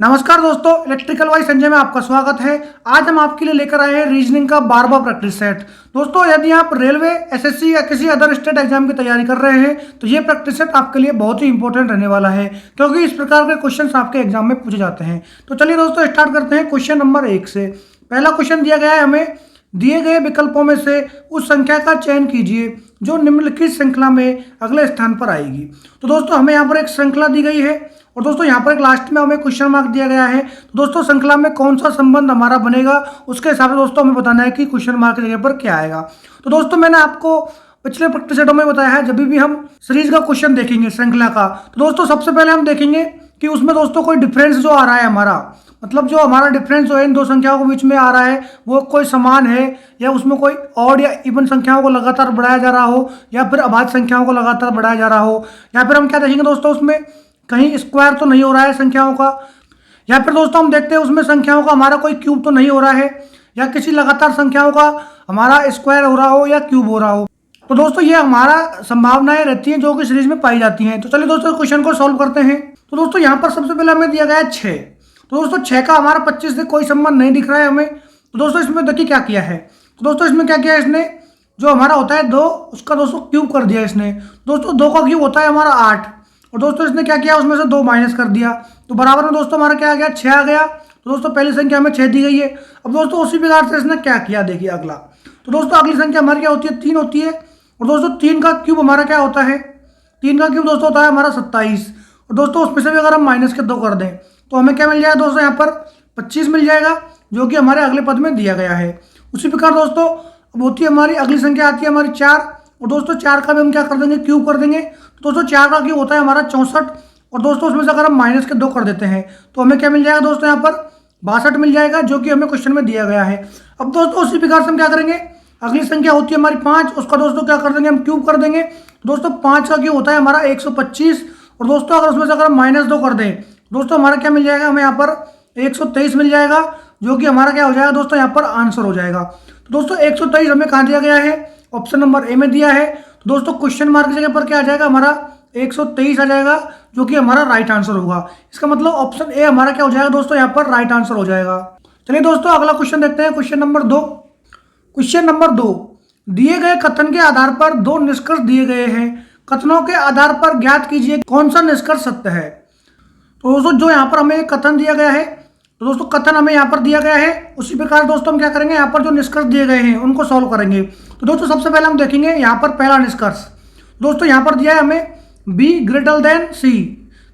नमस्कार दोस्तों, electrical Y Sanjay में आपका स्वागत है। आज हम आपके लिए लेकर आए हैं रीजनिंग का 12वां प्रैक्टिस सेट। दोस्तों, यदि आप रेलवे, एसएससी या किसी अदर स्टेट एग्जाम की तैयारी कर रहे हैं तो ये प्रैक्टिस सेट आपके लिए बहुत ही इंपॉर्टेंट रहने वाला है, क्योंकि इस प्रकार के क्वेश्चन आपके एग्जाम में पूछे जाते हैं। तो चलिए दोस्तों, स्टार्ट करते हैं क्वेश्चन नंबर 1 से। पहला क्वेश्चन दिया गया है हमें, दिए गए विकल्पों में से उस संख्या का चयन कीजिए जो निम्नलिखित श्रृंखला में अगले स्थान पर आएगी। तो दोस्तों, हमें यहाँ पर एक श्रृंखला दी गई है और दोस्तों यहाँ पर एक लास्ट में हमें क्वेश्चन मार्क दिया गया है। तो दोस्तों, श्रृंखला में कौन सा संबंध हमारा बनेगा उसके हिसाब से दोस्तों हमें बताना है कि क्वेश्चन मार्क की जगह पर क्या आएगा। तो दोस्तों, मैंने आपको पिछले प्रैक्टिस सेटों में बताया है, जब भी हम सीरीज का क्वेश्चन देखेंगे श्रृंखला का, तो दोस्तों सबसे पहले हम देखेंगे कि उसमें दोस्तों कोई डिफरेंस जो आ रहा है हमारा, मतलब जो हमारा डिफरेंस जो है इन दो संख्याओं के बीच में आ रहा है वो कोई समान है, या उसमें कोई ऑड या इवन संख्याओं को लगातार बढ़ाया जा रहा हो, या फिर अभाज्य संख्याओं को लगातार बढ़ाया जा रहा हो, या फिर हम क्या देखेंगे दोस्तों, उसमें कहीं स्क्वायर तो नहीं हो रहा है संख्याओं का, या फिर दोस्तों हम देखते हैं उसमें संख्याओं का हमारा कोई क्यूब तो नहीं हो रहा है, या किसी लगातार संख्याओं का हमारा स्क्वायर हो रहा हो या क्यूब हो रहा हो। तो दोस्तों ये हमारा संभावनाएं रहती हैं जो कि सीरीज में पाई जाती हैं। तो चलिए दोस्तों क्वेश्चन को सॉल्व करते हैं। तो दोस्तों यहाँ पर सबसे पहले हमें दिया गया है 6। तो दोस्तों 6 का हमारा 25 से कोई संबंध नहीं दिख रहा है हमें। तो दोस्तों इसमें देखिए क्या किया है। तो दोस्तों इसमें क्या किया है इसने, जो हमारा होता है 2 उसका दोस्तों क्यूब कर दिया इसने। दोस्तों 2 का क्यूब होता है हमारा 8, और दोस्तों इसने क्या किया, उसमें से 2 माइनस कर दिया, तो बराबर में दोस्तों हमारा क्या आ गया, 6 आ गया। तो दोस्तों पहली संख्या हमें 6 दी गई है। अब दोस्तों उसी प्रकार से इसने क्या किया, देखिए अगला। तो दोस्तों अगली संख्या हमारी क्या होती है, 3 होती है, और दोस्तों 3 का क्यूब हमारा क्या होता है, 3 का क्यूब दोस्तों होता है हमारा 27, और दोस्तों उसमें से भी अगर हम माइनस के 2 कर दें तो हमें क्या मिल जाएगा दोस्तों, यहाँ पर 25 मिल जाएगा, जो कि हमारे अगले पद में दिया गया है। उसी प्रकार दोस्तों अब होती है हमारी अगली संख्या आती है हमारी 4, और दोस्तों 4 का भी हम क्या कर देंगे, क्यूब कर देंगे। तो दोस्तों 4 का क्यूब होता है हमारा 64, और दोस्तों उसमें से अगर हम माइनस के 2 कर देते हैं तो हमें क्या मिल जाएगा दोस्तों, यहाँ पर 62 मिल जाएगा, जो कि हमें क्वेश्चन में दिया गया है। अब दोस्तों उसी प्रकार से हम क्या करेंगे, अगली संख्या होती है हमारी 5, उसका दोस्तों क्या कर देंगे, हम क्यूब कर देंगे। दोस्तों 5 का क्यूब होता है हमारा 125, और दोस्तों अगर उसमें से अगर हम माइनस 2 कर दें दोस्तों हमारा क्या मिल जाएगा, हमें यहाँ पर 123 मिल जाएगा, जो कि हमारा क्या हो जाएगा दोस्तों, यहाँ पर आंसर हो जाएगा। तो दोस्तों 123 हमें कहाँ दिया गया है, ऑप्शन नंबर ए में दिया है। तो दोस्तों क्वेश्चन मार्क की जगह पर क्या आ जाएगा, हमारा 123 आ जाएगा, जो कि हमारा राइट आंसर होगा। इसका मतलब ऑप्शन ए हमारा क्या हो जाएगा दोस्तों, यहाँ पर राइट आंसर हो जाएगा। चलिए दोस्तों अगला क्वेश्चन देखते हैं, क्वेश्चन नंबर 2। क्वेश्चन नंबर 2, दिए गए कथन के आधार पर 2 निष्कर्ष दिए गए हैं, कथनों के आधार पर ज्ञात कीजिए कौन सा निष्कर्ष सत्य है। तो दोस्तों जो यहाँ पर हमें एक कथन दिया गया है, तो दोस्तों कथन हमें यहाँ पर दिया गया है, उसी प्रकार दोस्तों हम क्या करेंगे, यहाँ पर जो निष्कर्ष दिए गए हैं उनको सॉल्व करेंगे। तो दोस्तों सबसे पहले हम देखेंगे यहाँ पर पहला निष्कर्ष। दोस्तों यहाँ पर दिया है हमें b ग्रेटर देन c,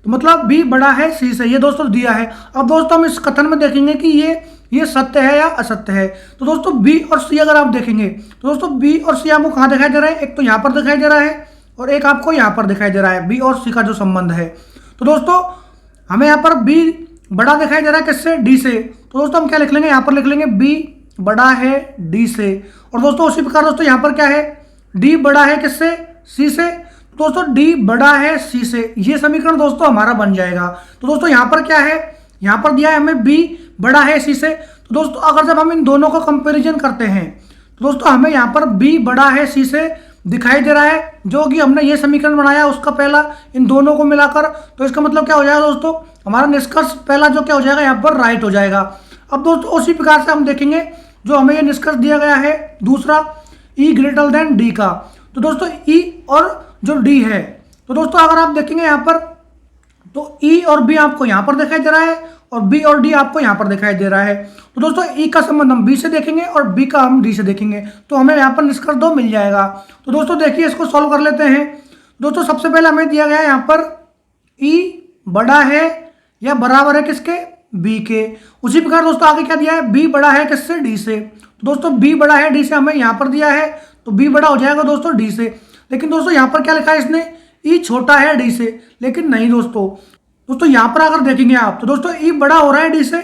तो मतलब b बड़ा है c से, ये दोस्तों दिया है। अब दोस्तों हम इस कथन में देखेंगे कि ये सत्य है या असत्य है। तो दोस्तों b और c अगर आप देखेंगे तो दोस्तों b और c आपको कहाँ दिखाई दे रहा है, एक तो यहाँ पर दिखाई दे रहा है और एक आपको यहाँ पर दिखाई दे रहा है, b और c का जो संबंध है। तो दोस्तों हमें यहाँ पर b बड़ा दिखाई दे रहा है किससे, d से। तो दोस्तों हम क्या लिख लेंगे, यहाँ पर लिख लेंगे b बड़ा है d से, और दोस्तों उसी प्रकार दोस्तों यहाँ पर क्या है, d बड़ा है किससे, c से। दोस्तों d बड़ा है c से, ये समीकरण दोस्तों हमारा बन जाएगा। तो दोस्तों यहाँ पर क्या है, यहाँ पर दिया है हमें b बड़ा है c से। तो दोस्तों अगर जब हम इन दोनों का कंपैरिजन करते हैं तो दोस्तों हमें यहाँ पर b बड़ा है c से दिखाई दे रहा है, जो कि हमने ये समीकरण बनाया उसका पहला, इन दोनों को मिलाकर। तो इसका मतलब क्या हो जाएगा दोस्तों, हमारा निष्कर्ष पहला जो क्या हो जाएगा, यहाँ पर राइट हो जाएगा। अब दोस्तों उसी प्रकार से हम देखेंगे जो हमें ये निष्कर्ष दिया गया है दूसरा, e ग्रेटर देन d का। तो दोस्तों e और जो d है, तो दोस्तों अगर आप देखेंगे यहाँ पर, तो e और b आपको यहाँ पर दिखाई दे रहा है और b और d आपको यहाँ पर दिखाई दे रहा है। तो दोस्तों e का संबंध हम b से देखेंगे और b का हम d से देखेंगे, तो हमें यहाँ पर निष्कर्ष 2 मिल जाएगा। तो दोस्तों देखिए इसको सॉल्व कर लेते हैं। दोस्तों सबसे पहले हमें दिया गया है यहाँ पर e बड़ा है या बराबर है किसके, b के। उसी प्रकार दोस्तों आगे क्या दिया है, b बड़ा है किससे, d से। तो दोस्तों b बड़ा है d से हमें यहाँ पर दिया है, तो b बड़ा हो जाएगा दोस्तों d से। लेकिन दोस्तों यहाँ पर क्या लिखा है इसने, e छोटा है d से, लेकिन नहीं दोस्तों यहाँ पर अगर देखेंगे आप तो दोस्तों e बड़ा हो रहा है d से,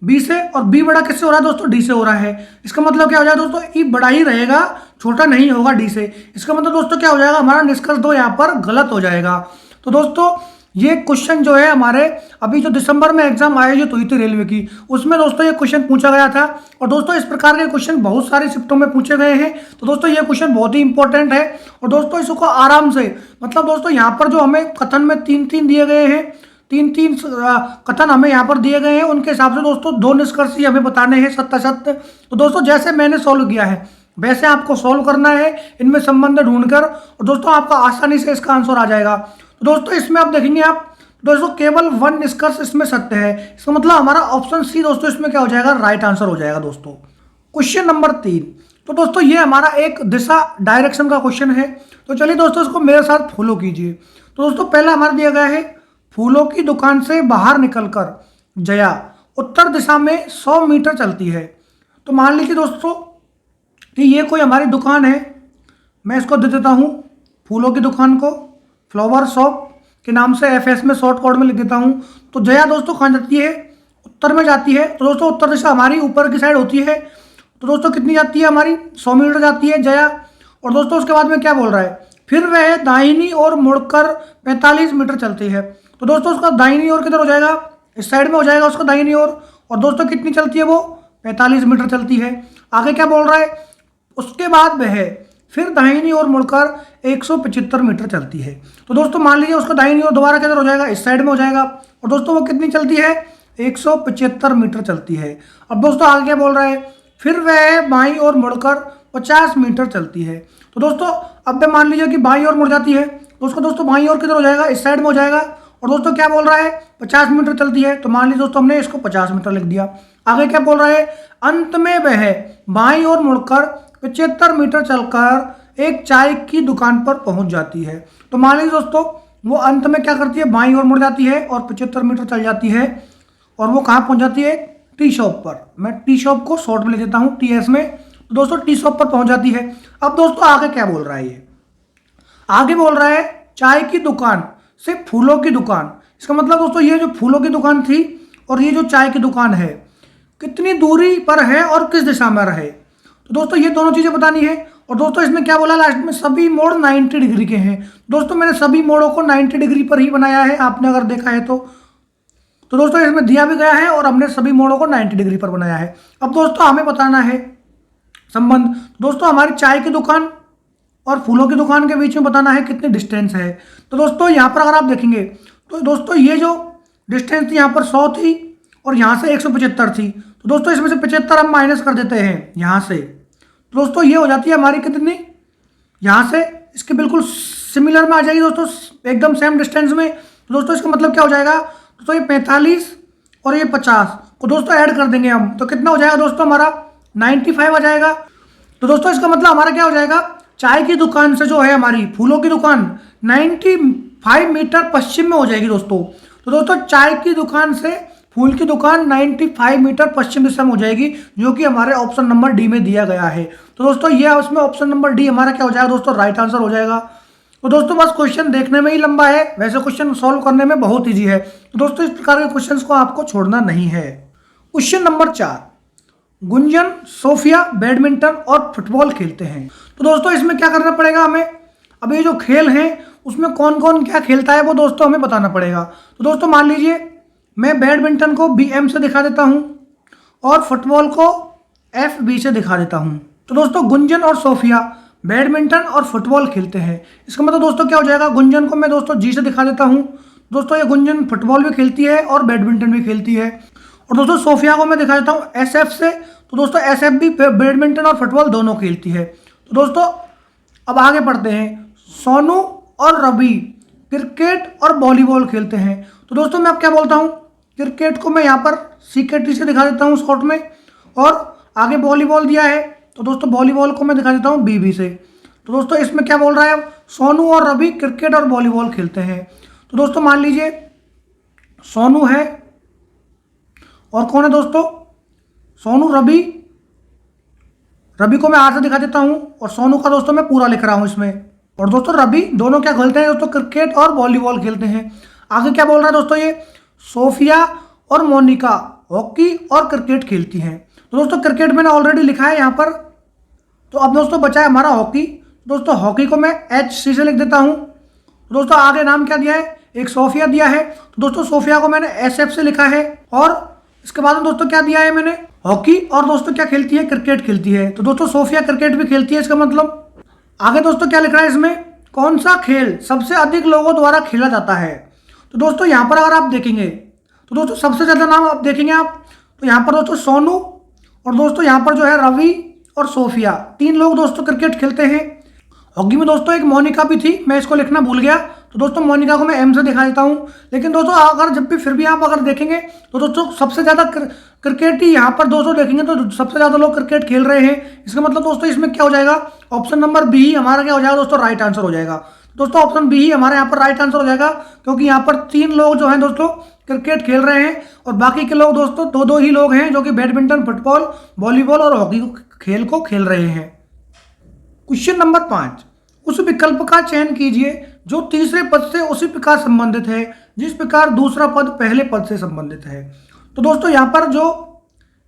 b से, और b बड़ा किससे हो रहा है दोस्तों, d से हो रहा है। इसका मतलब क्या हो जाएगा दोस्तों, e बड़ा ही रहेगा, छोटा नहीं होगा d से। इसका मतलब दोस्तों क्या हो जाएगा, हमारा निष्कर्ष 2 यहाँ पर गलत हो जाएगा। तो दोस्तों ये क्वेश्चन जो है हमारे अभी जो दिसंबर में एग्जाम आयोजित हुई थी रेलवे की, उसमें दोस्तों ये क्वेश्चन पूछा गया था, और दोस्तों इस प्रकार के क्वेश्चन बहुत सारी शिफ्टों में पूछे गए हैं। तो दोस्तों ये क्वेश्चन बहुत ही इंपॉर्टेंट है, और दोस्तों इसको आराम से, मतलब दोस्तों यहाँ पर जो हमें कथन में 3 दिए गए हैं, तीन तीन कथन हमें यहाँ पर दिए गए हैं, उनके हिसाब से दोस्तों दो निष्कर्ष ही हमें बताने हैं सत्य सत्य। तो दोस्तों जैसे मैंने सॉल्व किया है वैसे आपको सॉल्व करना है, इनमें संबंध ढूंढकर, और दोस्तों आपका आसानी से इसका आंसर आ जाएगा। तो दोस्तों इसमें आप देखेंगे आप दोस्तों केवल वन निष्कर्ष इसमें सत्य है, इसका मतलब हमारा ऑप्शन सी दोस्तों इसमें क्या हो जाएगा, राइट आंसर हो जाएगा दोस्तों। क्वेश्चन नंबर 3, तो दोस्तों ये हमारा एक दिशा डायरेक्शन का क्वेश्चन है। तो चलिए दोस्तों इसको मेरे साथ फॉलो कीजिए। तो दोस्तों पहला हमारा दिया गया है, फूलों की दुकान से बाहर निकलकर जया उत्तर दिशा में 100 मीटर चलती है। तो मान लीजिए दोस्तों कि ये कोई हमारी दुकान है, मैं इसको दे देता हूँ फूलों की दुकान को फ्लावर शॉप के नाम से FS में शॉर्ट कोड में लिख देता हूँ। तो जया दोस्तों कहाँ जाती है, उत्तर में जाती है। तो दोस्तों उत्तर दिशा हमारी ऊपर की साइड होती है। तो दोस्तों कितनी जाती है हमारी, 100 मीटर जाती है जया। और दोस्तों उसके बाद में क्या बोल रहा है, फिर वह दाहिनी ओर मुड़कर 45 मीटर चलती है। तो दोस्तों उसका दाहिनी ओर किधर हो जाएगा, इस साइड में हो जाएगा उसका दाहिनी ओर। और दोस्तों कितनी चलती है वो, 45 मीटर चलती है। आगे क्या बोल रहा है, उसके बाद वह फिर दाहिनी ओर मुड़कर 175 मीटर चलती है। तो दोस्तों मान लीजिए उसका दाहिनी ओर दोबारा किधर हो जाएगा, इस साइड में हो जाएगा। और दोस्तों वो कितनी चलती है, 175 मीटर चलती है। अब दोस्तों आगे क्या बोल रहा है, फिर वह बाईं ओर मुड़कर 50 मीटर चलती है। तो दोस्तों अब मान लीजिए कि बाईं ओर मुड़ जाती है, तो उसको दोस्तों बाईं ओर किधर हो जाएगा, इस साइड में हो जाएगा। और दोस्तों क्या बोल रहा है, 50 मीटर चलती है। तो मान लीजिए दोस्तों हमने इसको 50 मीटर लिख दिया। आगे क्या बोल रहा है, अंत में वह बाईं ओर मुड़कर 75 मीटर चलकर एक चाय की दुकान पर पहुंच जाती है। तो मान लीजिए दोस्तों वो अंत में क्या करती है, बाईं ओर मुड़ जाती है और 75 मीटर चल जाती है। और वो कहाँ पहुंच जाती है, टी शॉप पर। मैं टी शॉप को शॉर्ट में ले देता हूँ TS में। तो दोस्तों टी शॉप पर पहुंच जाती है। अब दोस्तों आगे क्या बोल रहा है, ये आगे बोल रहा है चाय की दुकान से फूलों की दुकान। इसका मतलब दोस्तों ये जो फूलों की दुकान थी और ये जो चाय की दुकान है कितनी दूरी पर है और किस दिशा में रहे। तो दोस्तों ये दोनों चीज़ें बतानी है। और दोस्तों इसमें क्या बोला लास्ट में, सभी मोड़ 90 डिग्री के हैं। दोस्तों मैंने सभी मोड़ों को 90 डिग्री पर ही बनाया है, आपने अगर देखा है तो दोस्तों इसमें दिया भी गया है और हमने सभी मोड़ों को 90 डिग्री पर बनाया है। अब दोस्तों हमें बताना है संबंध। दोस्तों हमारी चाय की दुकान और फूलों की दुकान के बीच में बताना है कितनी डिस्टेंस है। तो दोस्तों यहाँ पर अगर आप देखेंगे तो दोस्तों ये जो डिस्टेंस थी यहाँ पर 100 थी और यहाँ से 175 थी। तो दोस्तों इसमें से 75 हम माइनस कर देते हैं यहाँ से। तो दोस्तों ये हो जाती है हमारी कितनी, यहाँ से इसके बिल्कुल सिमिलर में आ जाएगी दोस्तों, एकदम सेम डिस्टेंस में। तो दोस्तों इसका मतलब क्या हो जाएगा, दोस्तों ये 45 और ये 50 को दोस्तों ऐड कर देंगे हम, तो कितना हो जाएगा दोस्तों हमारा 95 आ जाएगा। तो दोस्तों इसका मतलब हमारा क्या हो जाएगा, चाय की दुकान से जो है हमारी फूलों की दुकान 95 मीटर पश्चिम में हो जाएगी दोस्तों। तो दोस्तों चाय की दुकान से फूल की दुकान 95 मीटर पश्चिम दिशा में हो जाएगी, जो कि हमारे ऑप्शन नंबर डी में दिया गया है। तो दोस्तों ये उसमें ऑप्शन नंबर डी हमारा क्या हो जाएगा दोस्तों, राइट आंसर हो जाएगा। तो दोस्तों बस क्वेश्चन देखने में ही लंबा है, वैसे क्वेश्चन सॉल्व करने में बहुत ईजी है। तो दोस्तों इस प्रकार के क्वेश्चंस को आपको छोड़ना नहीं है। Question number 4, Gunjan Sophia badminton और फुटबॉल खेलते हैं। तो दोस्तों इसमें क्या करना पड़ेगा हमें, अब ये जो खेल हैं उसमें कौन कौन क्या खेलता है वो दोस्तों हमें बताना पड़ेगा। तो दोस्तों मान लीजिए मैं बैडमिंटन को BM से दिखा देता हूँ और फुटबॉल को FB से दिखा देता हूँ। तो दोस्तों गुंजन और सोफिया बैडमिंटन और फुटबॉल खेलते हैं। इसका मतलब दोस्तों क्या हो जाएगा, गुंजन को मैं दोस्तों G से दिखा देता हूँ। दोस्तों ये गुंजन फुटबॉल भी खेलती है और बैडमिंटन भी खेलती है। और दोस्तों सोफिया को मैं दिखा देता हूँ SF से। तो दोस्तों SF भी बैडमिंटन और फुटबॉल दोनों खेलती है। तो दोस्तों अब आगे बढ़ते हैं, सोनू और रवि क्रिकेट और वॉलीबॉल खेलते हैं। तो दोस्तों मैं अब क्या बोलता हूँ, क्रिकेट को मैं यहाँ पर CKT से दिखा देता हूँ शॉर्ट में, और आगे वॉलीबॉल दिया है तो दोस्तों वॉलीबॉल को मैं दिखा देता हूँ BB से। तो दोस्तों इसमें क्या बोल रहा है, सोनू और रवि क्रिकेट और वॉलीबॉल खेलते हैं। तो दोस्तों मान लीजिए सोनू है और कौन है दोस्तों, सोनू रवि, रवि को मैं R से दिखा देता हूँ और सोनू का दोस्तों मैं पूरा लिख रहा हूँ इसमें। और दोस्तों रवि दोनों क्या खेलते हैं दोस्तों, क्रिकेट और वॉलीबॉल खेलते हैं। आगे क्या बोल रहा है दोस्तों, ये सोफिया और मोनिका हॉकी और क्रिकेट खेलती हैं। तो दोस्तों क्रिकेट मैंने ऑलरेडी लिखा है यहाँ पर। तो अब दोस्तों बचा है हमारा हॉकी। दोस्तों हॉकी को मैं HC से लिख देता हूँ। तो दोस्तों आगे नाम क्या दिया है, एक सोफिया दिया है। तो दोस्तों सोफिया को मैंने SF से लिखा है। और इसके बाद में दोस्तों क्या दिया है मैंने, हॉकी, और दोस्तों क्या खेलती है, क्रिकेट खेलती है। तो दोस्तों सोफिया क्रिकेट भी खेलती है। इसका मतलब आगे दोस्तों क्या लिख रहा है इसमें, कौन सा खेल सबसे अधिक लोगों द्वारा खेला जाता है। तो दोस्तों यहाँ पर अगर आप देखेंगे तो दोस्तों सबसे ज़्यादा नाम आप देखेंगे आप, तो यहाँ पर दोस्तों सोनू, और दोस्तों यहाँ पर जो है रवि और सोफिया, 3 लोग दोस्तों क्रिकेट खेलते हैं। हॉकी में दोस्तों एक मोनिका भी थी, मैं इसको लिखना भूल गया, तो दोस्तों मोनिका को मैं एम से दिखा देता हूँ। लेकिन दोस्तों अगर जब भी फिर भी आप अगर देखेंगे तो दोस्तों सबसे ज़्यादा क्रिकेट ही यहाँ पर दोस्तों देखेंगे तो सबसे ज़्यादा लोग क्रिकेट खेल रहे हैं। इसका मतलब दोस्तों इसमें क्या हो जाएगा, ऑप्शन नंबर बी ही हमारा क्या हो जाएगा दोस्तों, राइट आंसर हो जाएगा। दोस्तों ऑप्शन बी ही हमारे यहाँ पर राइट आंसर हो जाएगा, क्योंकि यहाँ पर 3 लोग जो हैं दोस्तों क्रिकेट खेल रहे हैं और बाकी के लोग दोस्तों 2 ही लोग हैं जो कि बैडमिंटन, फुटबॉल, वॉलीबॉल और हॉकी खेल को खेल रहे हैं। क्वेश्चन नंबर 5, उस विकल्प का चयन कीजिए जो तीसरे पद से उसी प्रकार संबंधित है जिस प्रकार दूसरा पद पहले पद से संबंधित है। तो दोस्तों यहाँ पर जो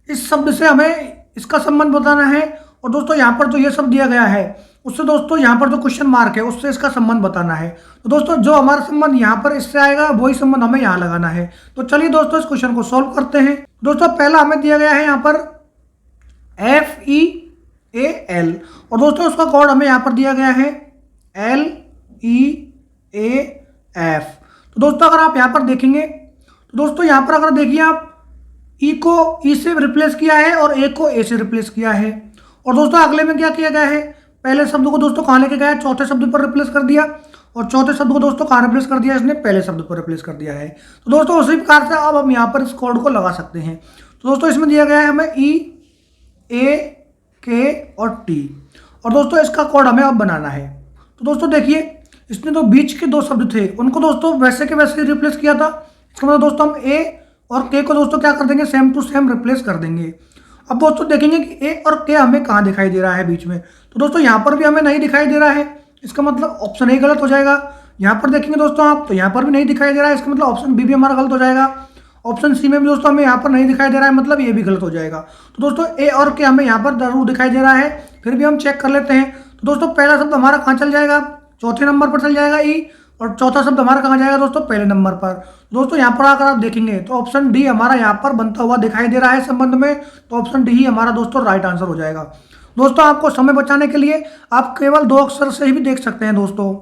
इस शब्द से हमें इसका संबंध बताना है, और दोस्तों यहाँ पर जो ये शब्द दिया गया है उससे दोस्तों यहाँ पर जो क्वेश्चन मार्क है उससे इसका संबंध बताना है। तो दोस्तों जो हमारा संबंध यहाँ पर इससे आएगा वही संबंध हमें यहाँ लगाना है। तो चलिए दोस्तों इस क्वेश्चन को सॉल्व करते हैं। दोस्तों पहला हमें दिया गया है यहाँ पर FEAL, और दोस्तों उसका कोड हमें यहाँ पर दिया गया है LEAF। तो दोस्तों अगर आप यहाँ पर देखेंगे तो दोस्तों यहाँ पर अगर देखिए आप ई को ई से रिप्लेस किया है और ए को ए से रिप्लेस किया है, और दोस्तों अगले में क्या किया गया है, पहले शब्द को दोस्तों कहाँ लेके गया है, चौथे शब्द पर रिप्लेस कर दिया, और चौथे शब्द को दोस्तों कहाँ रिप्लेस कर दिया, इसने पहले शब्द पर रिप्लेस कर दिया है। तो दोस्तों उसी प्रकार से अब हम यहाँ पर इस कोड को लगा सकते हैं। तो दोस्तों इसमें दिया गया है हमें EAK और T, और दोस्तों इसका कोड हमें अब बनाना है। तो दोस्तों देखिए इसने जो बीच के 2 शब्द थे उनको दोस्तों वैसे के वैसे रिप्लेस किया था। इसका मतलब दोस्तों हम ए और के को दोस्तों क्या कर देंगे, सेम टू सेम रिप्लेस कर देंगे। अब दोस्तों देखेंगे कि ए और के हमें कहाँ दिखाई दे रहा है बीच में, तो दोस्तों यहाँ पर भी हमें नहीं दिखाई दे रहा है, इसका मतलब ऑप्शन ए गलत हो जाएगा। यहाँ पर देखेंगे दोस्तों आप तो यहाँ पर भी नहीं दिखाई दे रहा है, इसका मतलब ऑप्शन बी भी हमारा गलत हो जाएगा। ऑप्शन सी में भी दोस्तों हमें यहाँ पर नहीं दिखाई दे रहा है, मतलब ये भी गलत हो जाएगा। तो दोस्तों ए और के हमें यहाँ पर जरूर दिखाई दे रहा है, फिर भी हम चेक कर लेते हैं। तो दोस्तों पहला शब्द हमारा कहाँ चल जाएगा, चौथे नंबर पर चल जाएगा ई, और चौथा शब्द हमारा कहाँ जाएगा दोस्तों, पहले नंबर पर। दोस्तों यहाँ पर अगर आप देखेंगे तो ऑप्शन डी हमारा यहाँ पर बनता हुआ दिखाई दे रहा है संबंध में, तो ऑप्शन डी ही हमारा दोस्तों राइट आंसर हो जाएगा। दोस्तों आपको समय बचाने के लिए आप केवल 2 अक्षर से ही भी देख सकते हैं। दोस्तों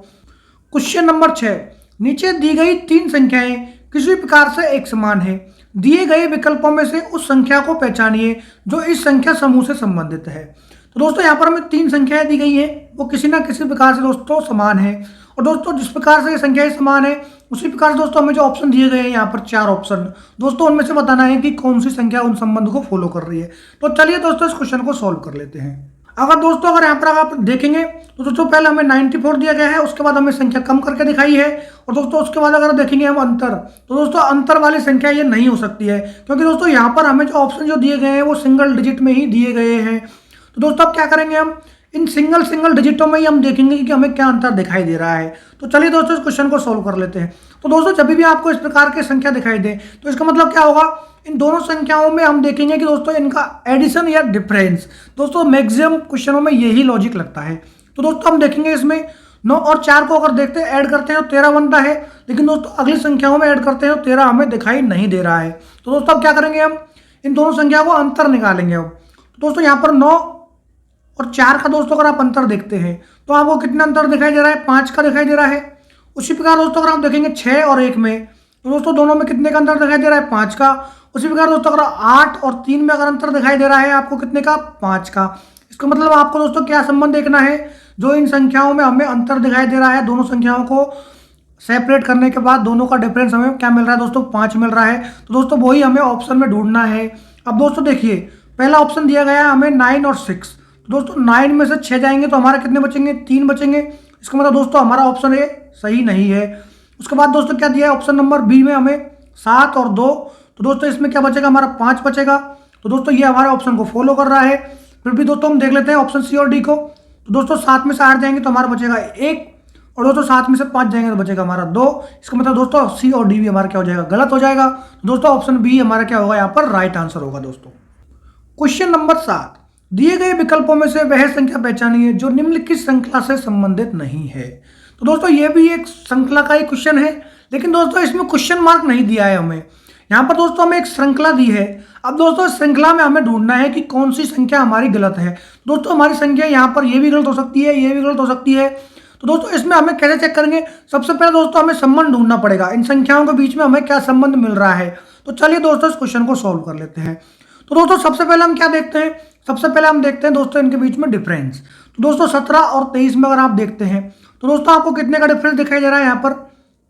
क्वेश्चन नंबर 6, नीचे दी गई 3 संख्याएं किसी प्रकार से एक समान है, दिए गए विकल्पों में से उस संख्या को पहचानिए जो इस संख्या समूह से संबंधित है। तो दोस्तों यहाँ पर हमें 3 संख्याएं दी गई हैं, वो किसी ना किसी प्रकार से दोस्तों समान है, और दोस्तों जिस प्रकार से ये संख्याएं समान है उसी प्रकार से दोस्तों हमें जो ऑप्शन दिए गए हैं यहाँ पर 4 ऑप्शन, दोस्तों उनमें से बताना है कि कौन सी संख्या उन संबंध को फॉलो कर रही है। तो चलिए दोस्तों इस क्वेश्चन को सॉल्व कर लेते हैं। अगर यहाँ पर आप देखेंगे तो दोस्तों पहले हमें 94 दिया गया है, उसके बाद हमें संख्या कम करके दिखाई है, और दोस्तों उसके बाद अगर देखेंगे हम अंतर, तो दोस्तों अंतर वाली संख्या ये नहीं हो सकती है, क्योंकि दोस्तों यहाँ पर हमें जो ऑप्शन जो दिए गए हैं वो सिंगल डिजिट में ही दिए गए हैं। तो दोस्तों अब क्या करेंगे, हम इन सिंगल डिजिटों में ही हम देखेंगे कि हमें क्या अंतर दिखाई दे रहा है। तो चलिए दोस्तों इस क्वेश्चन को सॉल्व कर लेते हैं। तो दोस्तों जब भी आपको इस प्रकार की संख्या दिखाई दे तो इसका मतलब क्या होगा, इन दोनों संख्याओं में हम देखेंगे कि दोस्तों इनका एडिशन या डिफरेंस, दोस्तों मैक्सिमम क्वेश्चनों में यही लॉजिक लगता है। तो दोस्तों हम देखेंगे इसमें 9 और 4 को अगर देखते हैं ऐड करते हैं तो 13 बनता है, लेकिन दोस्तों अगली संख्याओं में ऐड करते हैं तो 13 हमें दिखाई नहीं दे रहा है। तो दोस्तों अब क्या करेंगे, हम इन दोनों संख्या को अंतर निकालेंगे। अब दोस्तों यहाँ पर 9 और 4 का दोस्तों अगर आप अंतर देखते हैं तो आपको कितना अंतर दिखाई दे रहा है, 5 का दिखाई दे रहा है। उसी प्रकार दोस्तों अगर आप देखेंगे 6 और 1 में, तो दोस्तों दोनों में कितने का अंतर दिखाई दे रहा है, 5 का। उसी प्रकार दोस्तों अगर 8 और 3 में अगर अंतर दिखाई दे रहा है आपको कितने का, 5 का। इसका मतलब आपको दोस्तों क्या संबंध देखना है, जो इन संख्याओं में हमें अंतर दिखाई दे रहा है, दोनों संख्याओं को सेपरेट करने के बाद दोनों का डिफरेंस हमें क्या मिल रहा है दोस्तों, 5 मिल रहा है। तो दोस्तों वही हमें ऑप्शन में ढूंढना है। अब दोस्तों देखिए पहला ऑप्शन दिया गया है हमें 9 और 6, दोस्तों 9 में से 6 जाएंगे तो हमारे कितने बचेंगे, 3 बचेंगे। इसका मतलब दोस्तों हमारा ऑप्शन ए सही नहीं है। उसके बाद दोस्तों क्या दिया है, ऑप्शन नंबर बी में हमें 7 और 2, तो दोस्तों इसमें क्या बचेगा, हमारा 5 बचेगा। तो दोस्तों ये हमारे ऑप्शन को फॉलो कर रहा है। फिर भी दोस्तों हम देख लेते हैं ऑप्शन सी और डी को। तो दोस्तों 7 में से 8 जाएंगे तो हमारा बचेगा 1, और दोस्तों 7 में से 5 जाएंगे तो बचेगा हमारा 2। इसका मतलब दोस्तों सी और डी भी हमारा क्या हो जाएगा, गलत हो जाएगा। दोस्तों ऑप्शन बी हमारा क्या होगा, यहाँ पर राइट आंसर होगा। दोस्तों क्वेश्चन नंबर 7, दिए गए विकल्पों में से वह संख्या पहचानिए जो निम्नलिखित श्रृंखला से संबंधित नहीं है। तो दोस्तों ये भी एक श्रृंखला का ही क्वेश्चन है, लेकिन दोस्तों इसमें क्वेश्चन मार्क नहीं दिया है हमें। यहाँ पर दोस्तों हमें एक श्रृंखला दी है। अब दोस्तों इस श्रृंखला में हमें ढूंढना है कि कौन सी संख्या हमारी गलत है। दोस्तों हमारी संख्या यहाँ पर ये भी गलत हो सकती है, ये भी गलत हो सकती है। तो दोस्तों इसमें हमें कैसे चेक करेंगे? सबसे पहले दोस्तों हमें संबंध ढूंढना पड़ेगा, इन संख्याओं के बीच में हमें क्या संबंध मिल रहा है। तो चलिए दोस्तों इस क्वेश्चन को सॉल्व कर लेते हैं। तो दोस्तों सबसे पहले हम क्या देखते हैं? सबसे पहले हम देखते हैं दोस्तों इनके बीच में डिफरेंस। तो दोस्तों 17 और 23 में अगर आप देखते हैं तो दोस्तों आपको कितने का डिफरेंस दिखाई दे रहा है? यहाँ पर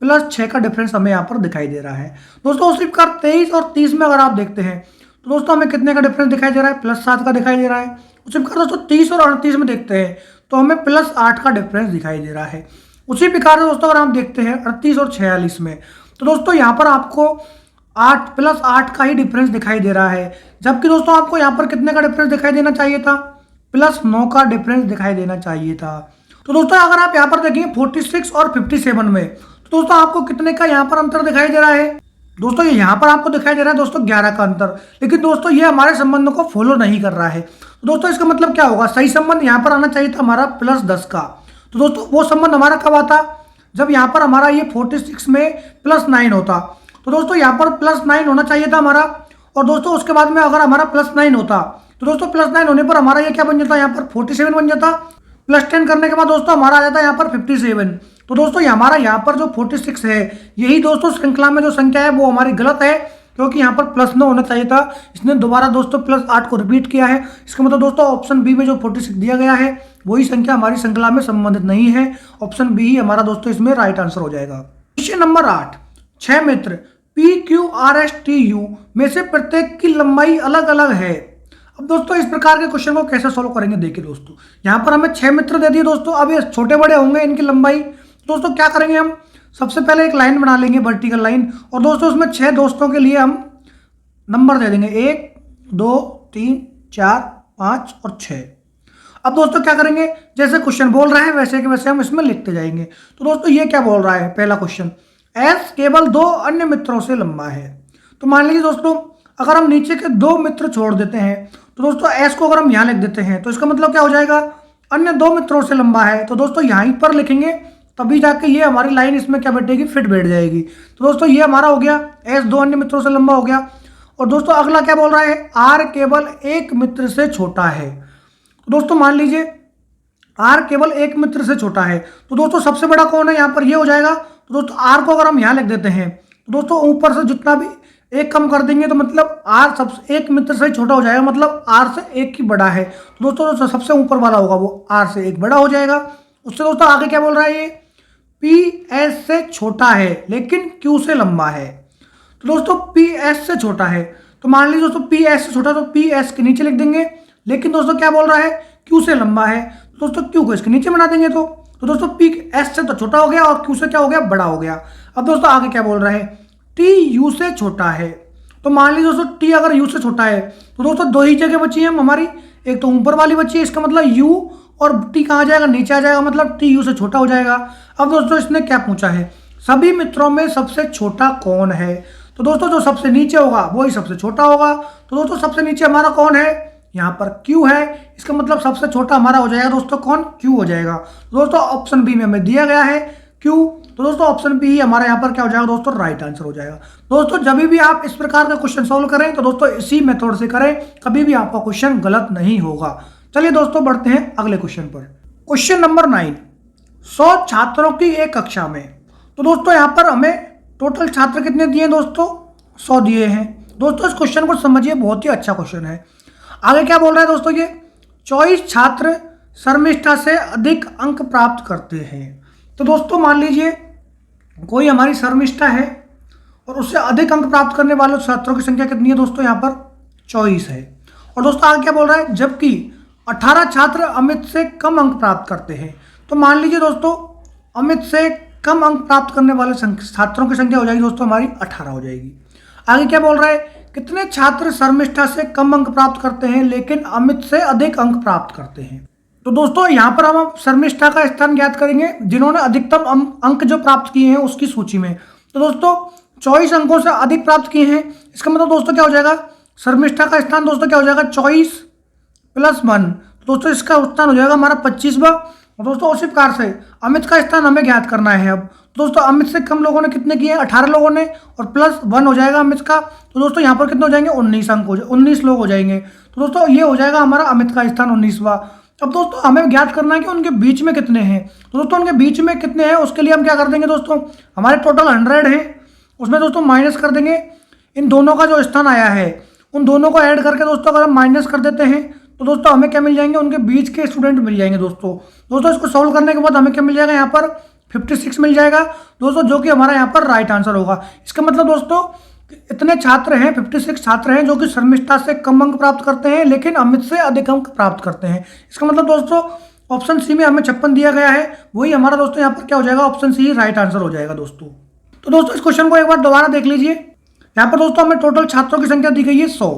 +6 का डिफरेंस हमें यहाँ पर दिखाई दे रहा है। दोस्तों उसी प्रकार 23 और 30 में अगर आप देखते हैं तो दोस्तों हमें कितने का डिफरेंस दिखाई दे रहा है? +7 का दिखाई दे रहा है। उसी प्रकार दोस्तों 30 और 38 में देखते हैं तो हमें +8 का डिफरेंस दिखाई दे रहा है। उसी प्रकार से दोस्तों अगर हम देखते हैं 38 और 46 में तो दोस्तों यहाँ पर आपको 8 +8 का ही डिफरेंस दिखाई दे रहा है, जबकि दोस्तों आपको यहाँ पर कितने का डिफरेंस दिखाई देना चाहिए था? +9 का डिफरेंस दिखाई देना चाहिए था। तो दोस्तों अगर आप यहाँ पर देखेंगे 46 और 57 में तो दोस्तों आपको कितने का यहाँ पर अंतर दिखाई दे रहा है? दोस्तों ये यहाँ पर आपको दिखाई दे रहा है दोस्तों 11 का अंतर, लेकिन दोस्तों ये हमारे संबंध को फॉलो नहीं कर रहा है। तो दोस्तों इसका मतलब क्या होगा? सही संबंध यहाँ पर आना चाहिए था हमारा +10 का। तो दोस्तों वो संबंध हमारा कब आता? जब यहाँ पर हमारा ये 46 में +9 होता। तो दोस्तों यहाँ पर +9 होना चाहिए था हमारा, और दोस्तों उसके बाद में अगर हमारा +9 होता तो दोस्तों +9 होने पर हमारा ये क्या बन जाता? यहाँ पर 47 बन जाता। +10 करने के बाद दोस्तों हमारा आ जाता है यहाँ पर 57। तो दोस्तों हमारा यहाँ पर जो 46 है, यही दोस्तों श्रृंखला में जो संख्या है वो हमारी गलत है, क्योंकि यहाँ पर +9 होना चाहिए था। इसने दोबारा दोस्तों +8 को रिपीट किया है। इसका मतलब दोस्तों ऑप्शन बी में जो 46 दिया गया है वही संख्या हमारी श्रृंखला में संबंधित नहीं है। ऑप्शन बी ही हमारा दोस्तों इसमें राइट आंसर हो जाएगा। क्वेश्चन नंबर 8, 6 मित्र PQRSTU में से प्रत्येक की लंबाई अलग अलग है। अब दोस्तों इस प्रकार के क्वेश्चन को कैसे सोल्व करेंगे? देखिए दोस्तों यहाँ पर हमें 6 मित्र दे दिए दोस्तों। अब ये छोटे बड़े होंगे इनकी लंबाई। दोस्तों क्या करेंगे? हम सबसे पहले एक लाइन बना लेंगे, वर्टिकल लाइन, और दोस्तों उसमें 6 दोस्तों के लिए हम नंबर दे देंगे 1 2 3 4 5 और 6। अब दोस्तों क्या करेंगे? जैसे क्वेश्चन बोल रहा है वैसे के वैसे हम इसमें लिखते जाएंगे। तो दोस्तों ये क्या बोल रहा है? पहला क्वेश्चन, S केवल 2 अन्य मित्रों से लंबा है। तो मान लीजिए दोस्तों अगर हम नीचे के 2 मित्र छोड़ देते हैं तो दोस्तों S को अगर हम यहाँ लिख देते हैं तो इसका मतलब क्या हो जाएगा? अन्य 2 मित्रों से लंबा है। तो दोस्तों यहीं पर लिखेंगे तभी जाके ये हमारी लाइन इसमें क्या बैठेगी? फिट बैठ जाएगी। तो दोस्तों ये हमारा हो गया S 2 अन्य मित्रों से लंबा हो गया। और दोस्तों अगला क्या बोल रहा है? R केवल 1 मित्र से छोटा है। तो दोस्तों मान लीजिए R केवल 1 मित्र से छोटा है, तो दोस्तों सबसे बड़ा कौन है? यहाँ पर ये हो जाएगा। तो दोस्तों R को अगर हम यहाँ लिख देते हैं तो दोस्तों ऊपर से जितना भी एक कम कर देंगे तो मतलब R सबसे 1 मित्र से छोटा हो जाएगा, मतलब R से 1 की बड़ा है। तो दोस्तों सबसे ऊपर वाला होगा वो R से 1 बड़ा हो जाएगा। उससे दोस्तों आगे क्या बोल रहा है? ये PS से छोटा है लेकिन Q से लंबा है। तो दोस्तों PS से छोटा है, तो मान लीजिए दोस्तों PS से छोटा तो PS के नीचे लिख देंगे, लेकिन दोस्तों क्या बोल रहा है? Q से लंबा है, तो दोस्तों Q को इसके नीचे बना देंगे। तो दोस्तों PS से तो छोटा हो गया और Q से क्या हो गया? बड़ा हो गया। अब दोस्तों आगे क्या बोल रहा है? T U से छोटा है। तो मान लीजिए दोस्तों T अगर U से छोटा है तो दोस्तों 2 ही जगह बची है हमारी, एक तो ऊपर वाली बची है, इसका मतलब U, और T कहाँ जाएगा? नीचे आ जाएगा, मतलब T U से छोटा हो जाएगा। अब दोस्तों इसने क्या पूछा है? सभी मित्रों में सबसे छोटा कौन है? तो दोस्तों जो सबसे नीचे होगा वही सबसे छोटा होगा। तो दोस्तों सबसे नीचे हमारा कौन है? यहाँ पर Q है। इसका मतलब सबसे छोटा हमारा हो जाएगा दोस्तों कौन? Q हो जाएगा। तो दोस्तों ऑप्शन बी में हमें दिया गया है Q। तो दोस्तों ऑप्शन बी ही हमारा यहाँ पर क्या हो जाएगा दोस्तों? राइट आंसर हो जाएगा। दोस्तों जब भी आप इस प्रकार का क्वेश्चन सोल्व करें तो दोस्तों इसी मेथड से करें, कभी भी आपका क्वेश्चन गलत नहीं होगा। चलिए दोस्तों बढ़ते हैं अगले क्वेश्चन पर। क्वेश्चन नंबर 9, 100 छात्रों की एक कक्षा में। तो दोस्तों यहाँ पर हमें टोटल छात्र कितने दिए दोस्तों? 100 दिए हैं। दोस्तों इस क्वेश्चन को समझिए, बहुत ही अच्छा क्वेश्चन है। आगे क्या बोल रहा है दोस्तों? ये 24 छात्र शर्मिष्ठा से अधिक अंक प्राप्त करते हैं। तो दोस्तों मान लीजिए कोई हमारी शर्मिष्ठा है और उससे अधिक अंक प्राप्त करने वाले छात्रों की संख्या कितनी है दोस्तों? यहाँ पर 24 है। और दोस्तों आगे क्या बोल रहा है? जबकि 18 छात्र अमित से कम अंक प्राप्त करते हैं। तो मान लीजिए दोस्तों अमित से कम अंक प्राप्त करने वाले छात्रों की संख्या हो जाएगी दोस्तों हमारी 18 हो जाएगी। आगे क्या बोल रहा है? कितने छात्र शर्मिष्ठा से कम अंक प्राप्त करते हैं लेकिन अमित से अधिक अंक प्राप्त करते हैं? तो दोस्तों यहाँ पर हम शर्मिष्ठा का स्थान ज्ञात करेंगे जिन्होंने अधिकतम अंक जो प्राप्त किए हैं उसकी सूची में। तो दोस्तों 24 अंकों से अधिक प्राप्त किए हैं, इसका मतलब दोस्तों क्या हो जाएगा? शर्मिष्ठा का स्थान दोस्तों क्या हो जाएगा? 24 + 1। दोस्तों इसका स्थान हो जाएगा हमारा 25वां। और दोस्तों उसी प्रकार से अमित का स्थान हमें ज्ञात करना है। अब दोस्तों अमित से कम लोगों ने कितने किए? 18 लोगों ने, और +1 हो जाएगा अमित का। तो दोस्तों यहाँ पर कितने हो जाएंगे? 19 अंक 19 लोग हो जाएंगे। तो दोस्तों ये हो जाएगा हमारा अमित का स्थान 19वां। अब दोस्तों हमें ज्ञात करना है कि उनके बीच में कितने हैं। तो दोस्तों उनके बीच में कितने हैं उसके लिए हम क्या कर देंगे दोस्तों, हमारे टोटल 100 हैं, उसमें दोस्तों माइनस कर देंगे इन दोनों का जो स्थान आया है, उन दोनों को ऐड करके दोस्तों अगर हम माइनस कर देते हैं तो दोस्तों हमें क्या मिल जाएंगे, उनके बीच के स्टूडेंट मिल जाएंगे दोस्तों इसको सॉल्व करने के बाद हमें क्या मिल जाएगा, यहाँ पर 56 मिल जाएगा दोस्तों, जो कि हमारा यहाँ पर राइट आंसर होगा। इसका मतलब दोस्तों इतने छात्र हैं, 56 छात्र हैं जो कि शर्मिष्ठा से कम अंक प्राप्त करते हैं लेकिन अमित से अधिक अंक प्राप्त करते हैं। इसका मतलब दोस्तों ऑप्शन सी में हमें 56 दिया गया है, वही हमारा दोस्तों यहाँ पर क्या हो जाएगा, ऑप्शन सी राइट आंसर हो जाएगा दोस्तों। तो दोस्तों इस क्वेश्चन को एक बार दोबारा देख लीजिए। यहाँ पर दोस्तों हमें टोटल छात्रों की संख्या दी गई है 100,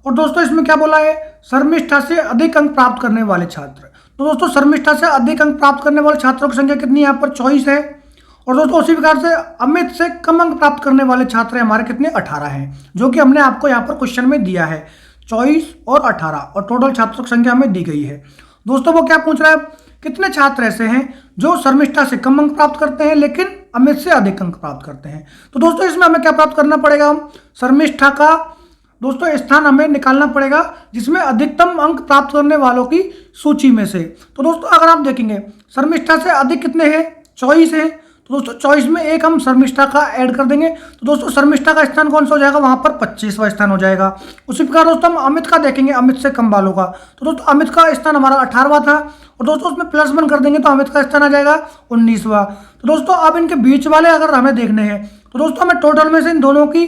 और दोस्तों इसमें क्या बोला है, शर्मिष्ठा से अधिक अंक प्राप्त करने वाले छात्र। तो दोस्तों शर्मिष्ठा से अधिक अंक प्राप्त करने वाले छात्रों की संख्या कितनी है, यहाँ पर 24 है, और दोस्तों उसी प्रकार से अमित से कम अंक प्राप्त करने वाले छात्र हमारे कितने, 18 हैं, जो कि हमने आपको यहाँ पर क्वेश्चन में दिया है 24 और 18, और टोटल छात्रों की संख्या हमें दी गई है। दोस्तों वो क्या पूछ रहा है, कितने छात्र ऐसे हैं जो शर्मिष्ठा से कम अंक प्राप्त करते हैं लेकिन अमित से अधिक अंक प्राप्त करते हैं। तो दोस्तों इसमें हमें क्या प्राप्त करना पड़ेगा, हम शर्मिष्ठा का दोस्तों स्थान हमें निकालना पड़ेगा जिसमें अधिकतम अंक प्राप्त करने वालों की सूची में से। तो दोस्तों अगर आप देखेंगे शर्मिष्ठा से अधिक कितने हैं, 24 हैं, तो दोस्तों 24 में एक हम शर्मिष्ठा का ऐड कर देंगे, तो दोस्तों शर्मिष्ठा का स्थान कौन सा हो जाएगा, वहां पर 25वां स्थान हो जाएगा। उसी प्रकार दोस्तों हम अमित का देखेंगे, अमित से कम वालों का, तो दोस्तों अमित का स्थान हमारा 18वां था, और दोस्तों उसमें +1 कर देंगे तो अमित का स्थान आ जाएगा 19वां। तो दोस्तों अब इनके बीच वाले अगर हमें देखने हैं तो दोस्तों हमें टोटल में से इन दोनों की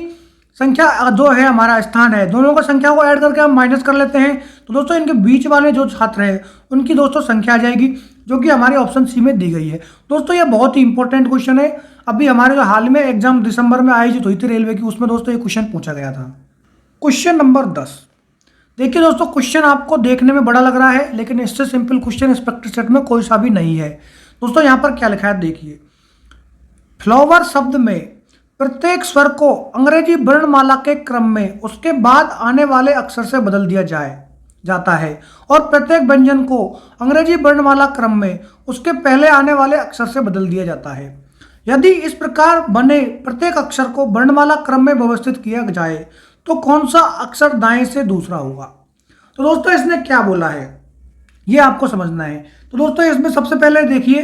संख्या जो है, हमारा स्थान है, दोनों का संख्या को ऐड करके हम माइनस कर लेते हैं, तो दोस्तों इनके बीच वाले जो छात्र हैं उनकी दोस्तों संख्या आ जाएगी जो कि हमारे ऑप्शन सी में दी गई है। दोस्तों ये बहुत ही इंपॉर्टेंट क्वेश्चन है, अभी हमारे जो हाल में एग्जाम दिसंबर में आयोजित हुई थी रेलवे की, उसमें दोस्तों ये क्वेश्चन पूछा गया था। क्वेश्चन नंबर 10, देखिए दोस्तों क्वेश्चन आपको देखने में बड़ा लग रहा है लेकिन इससे सिंपल क्वेश्चन इस प्रैक्टिस सेट में कोई सा भी नहीं है। दोस्तों यहाँ पर क्या लिखा है देखिए, फ्लावर शब्द में प्रत्येक स्वर को अंग्रेजी वर्णमाला के क्रम में उसके बाद आने वाले अक्षर से बदल दिया जाता है, और प्रत्येक व्यंजन को अंग्रेजी वर्णमाला क्रम में उसके पहले आने वाले अक्षर से बदल दिया जाता है। यदि इस प्रकार बने प्रत्येक अक्षर को वर्णमाला क्रम में व्यवस्थित किया जाए तो कौन सा अक्षर दाएं से दूसरा होगा। तो दोस्तों इसने क्या बोला है ये आपको समझना है। तो दोस्तों इसमें सबसे पहले देखिए,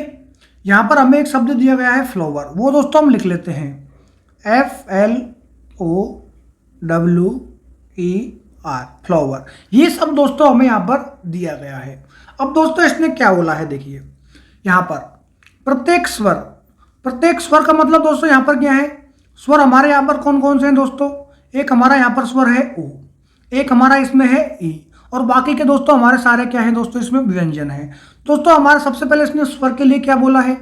यहाँ पर हमें एक शब्द दिया गया है फ्लावर, वो दोस्तों हम लिख लेते हैं FLOWER, फ्लावर, ये सब दोस्तों हमें यहाँ पर दिया गया है। अब दोस्तों इसने क्या बोला है देखिए, यहाँ पर प्रत्येक स्वर का मतलब दोस्तों यहाँ पर क्या है, स्वर हमारे यहाँ पर कौन कौन से हैं दोस्तों, एक हमारा यहाँ पर स्वर है ओ, एक हमारा इसमें है ई, और बाकी के दोस्तों हमारे सारे क्या हैं दोस्तों, इसमें व्यंजन है। दोस्तों हमारा सबसे पहले इसने स्वर के लिए क्या बोला है,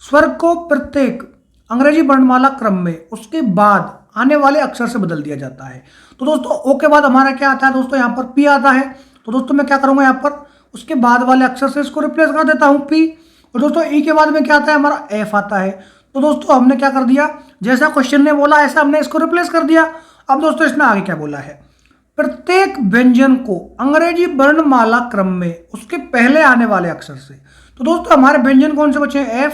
स्वर को प्रत्येक अंग्रेजी वर्णमाला क्रम में उसके बाद आने वाले अक्षर से बदल दिया जाता है। तो दोस्तों ओ के बाद हमारा क्या आता है दोस्तों, यहाँ पर पी आता है, तो दोस्तों मैं क्या करूँगा, यहाँ पर उसके बाद वाले अक्षर से इसको रिप्लेस कर देता हूँ पी, और दोस्तों ई के बाद में क्या आता है, हमारा एफ आता है। तो दोस्तों हमने क्या कर दिया, जैसा क्वेश्चन ने बोला ऐसा हमने इसको रिप्लेस कर दिया। अब दोस्तों इसने आगे क्या बोला है, प्रत्येक व्यंजन को अंग्रेजी वर्णमाला क्रम में उसके पहले आने वाले अक्षर से। तो दोस्तों हमारे व्यंजन कौन से बचे हैं,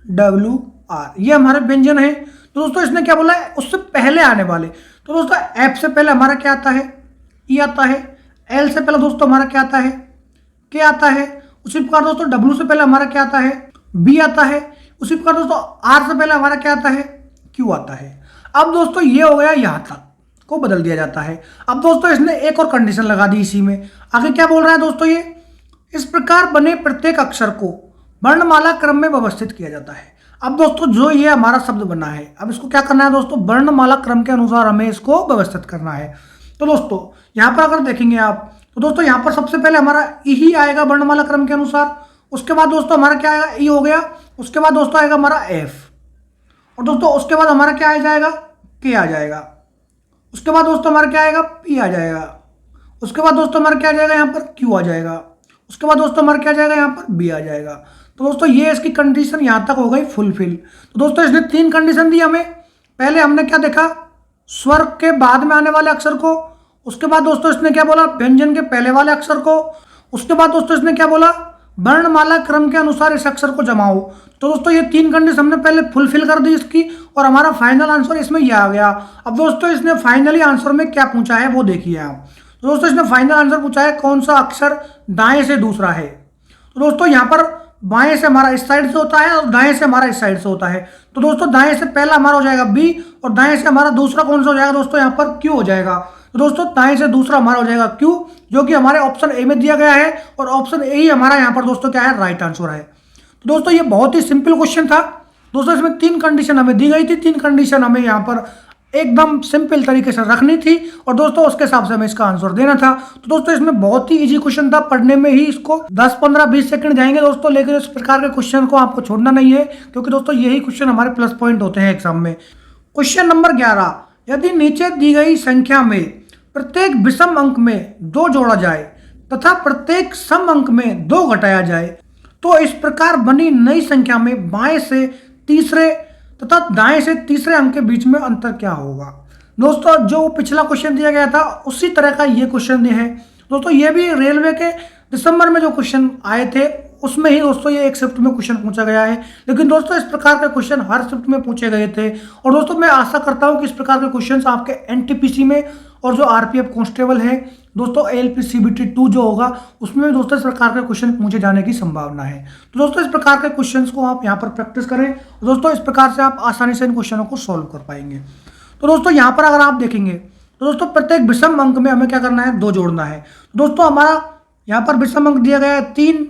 FLWR, ये हमारे व्यंजन है। तो दोस्तों इसने क्या बोला है, उससे पहले आने वाले। तो दोस्तों एफ से पहले हमारा क्या आता है, ई आता है, एल से पहले दोस्तों हमारा क्या आता है, के आता है, उसी प्रकार दोस्तों डब्ल्यू से पहले हमारा क्या आता है, बी आता है, उसी प्रकार दोस्तों आर से पहले हमारा क्या आता है, क्यू आता है। अब दोस्तों ये हो गया, यहाँ तक को बदल दिया जाता है। अब दोस्तों इसने एक और कंडीशन लगा दी इसी में, आगे क्या बोल रहा है दोस्तों, ये इस प्रकार बने प्रत्येक अक्षर को वर्णमाला क्रम में व्यवस्थित किया जाता है। अब दोस्तों जो ये हमारा शब्द बना है, अब इसको क्या करना है दोस्तों, वर्णमाला क्रम के अनुसार हमें इसको व्यवस्थित करना है। तो दोस्तों यहाँ पर अगर देखेंगे आप, तो दोस्तों यहाँ पर सबसे पहले हमारा ई ही आएगा वर्णमाला क्रम के अनुसार, उसके बाद दोस्तों हमारा क्या आएगा, ई हो गया, उसके बाद दोस्तों आएगा हमारा एफ, और दोस्तों उसके बाद हमारा क्या आ जाएगा, के आ जाएगा, उसके बाद दोस्तों हमारा क्या आएगा, पी आ जाएगा, उसके बाद दोस्तों हमारा क्या आ जाएगा, यहाँ पर क्यू आ जाएगा, उसके बाद दोस्तों हमारा क्या आ जाएगा, यहाँ पर बी आ जाएगा। तो दोस्तों ये इसकी कंडीशन यहाँ तक हो गई फुलफिल। तो दोस्तों इसने 3 कंडीशन दी हमें, पहले हमने क्या देखा, स्वर के बाद में आने वाले अक्षर को, उसके बाद दोस्तों इसने क्या बोला, व्यंजन के पहले वाले अक्षर को, उसके बाद दोस्तों इसने क्या बोला, वर्णमाला क्रम के अनुसार इस अक्षर को जमाओ। तो दोस्तों ये 3 कंडीशन हमने पहले फुलफिल कर दी इसकी, और हमारा फाइनल आंसर इसमें ये आ गया। अब दोस्तों इसने फाइनली आंसर में क्या पूछा है वो देखिए आप। तो दोस्तों इसमें फाइनल आंसर पूछा है कौन सा अक्षर दाएं से दूसरा है। तो दोस्तों यहाँ पर बाएं से हमारा इस साइड से होता है और दाएं से हमारा इस साइड से होता है। तो दोस्तों दाएं से पहला हमारा हो जाएगा बी और दाएं से हमारा दूसरा कौन सा हो जाएगा दोस्तों, यहाँ पर क्यू हो जाएगा। तो दोस्तों दाएं से दूसरा हमारा हो जाएगा क्यू, जो कि हमारे ऑप्शन ए में दिया गया है और ऑप्शन ए ही हमारा यहाँ पर दोस्तों क्या है, राइट आंसर है। तो दोस्तों ये बहुत ही सिंपल क्वेश्चन था दोस्तों। इसमें 3 कंडीशन हमें दी गई थी, 3 कंडीशन हमें यहाँ पर एकदम सिंपल तरीके से रखनी थी और दोस्तों उसके हिसाब से हमें इसका आंसर देना था। तो दोस्तों इसमें बहुत ही इजी क्वेश्चन था, पढ़ने में ही इसको 10, 15, 20 सेकंड जाएंगे दोस्तों, लेकिन इस प्रकार के क्वेश्चन को आपको छोड़ना नहीं है, क्योंकि दोस्तों यही क्वेश्चन हमारे प्लस पॉइंट होते हैं एग्जाम में। क्वेश्चन नंबर 11, यदि नीचे दी गई संख्या में प्रत्येक विषम अंक में 2 जोड़ा जाए तथा प्रत्येक सम अंक में 2 घटाया जाए तो इस प्रकार बनी नई संख्या में बाएं से तीसरे तथा दाएं से तीसरे अंक के बीच में अंतर क्या होगा। दोस्तों जो पिछला क्वेश्चन दिया गया था उसी तरह का ये क्वेश्चन है दोस्तों। ये भी रेलवे के दिसंबर में जो क्वेश्चन आए थे उसमें ही दोस्तों ये एक शिफ्ट में क्वेश्चन पूछा गया है, लेकिन दोस्तों इस प्रकार के क्वेश्चन हर शिफ्ट में पूछे गए थे। और दोस्तों मैं आशा करता हूं कि इस प्रकार के क्वेश्चन आपके एनटीपीसी में और जो आरपीएफ कांस्टेबल है दोस्तों, एएलपी सीबीटी 2 जो होगा उसमें भी दोस्तों इस प्रकार के क्वेश्चन पूछे जाने की संभावना है। तो दोस्तों इस प्रकार के क्वेश्चंस को आप यहाँ पर प्रैक्टिस करें और दोस्तों इस प्रकार से आप आसानी से इन क्वेश्चनों को सॉल्व कर पाएंगे। तो दोस्तों यहाँ पर अगर आप देखेंगे तो दोस्तों प्रत्येक विषम अंक में हमें क्या करना है, 2 जोड़ना है। दोस्तों हमारा यहाँ पर विषम अंक दिया गया है 3,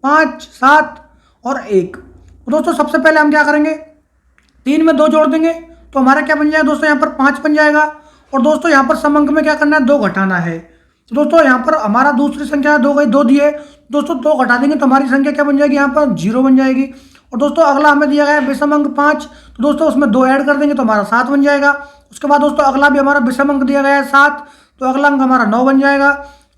5, 7 और 1। तो दोस्तों सबसे पहले हम क्या करेंगे, 3 में 2 जोड़ देंगे तो हमारा क्या बन जाएगा दोस्तों, यहाँ पर 5 बन जाएगा। और दोस्तों यहाँ पर सम अंक में क्या करना है, 2 घटाना है। तो दोस्तों यहाँ पर हमारा दूसरी संख्या 2 गई, 2 दिए दोस्तों, 2 घटा देंगे तो हमारी संख्या क्या बन जाएगी, यहाँ पर 0 बन जाएगी। और दोस्तों अगला हमें दिया गया है विषम अंक 5, तो दोस्तों उसमें 2 ऐड कर देंगे तो हमारा 7 बन जाएगा। उसके बाद दोस्तों अगला भी हमारा विषम अंक दिया गया है 7, तो अगला अंक हमारा 9 बन जाएगा।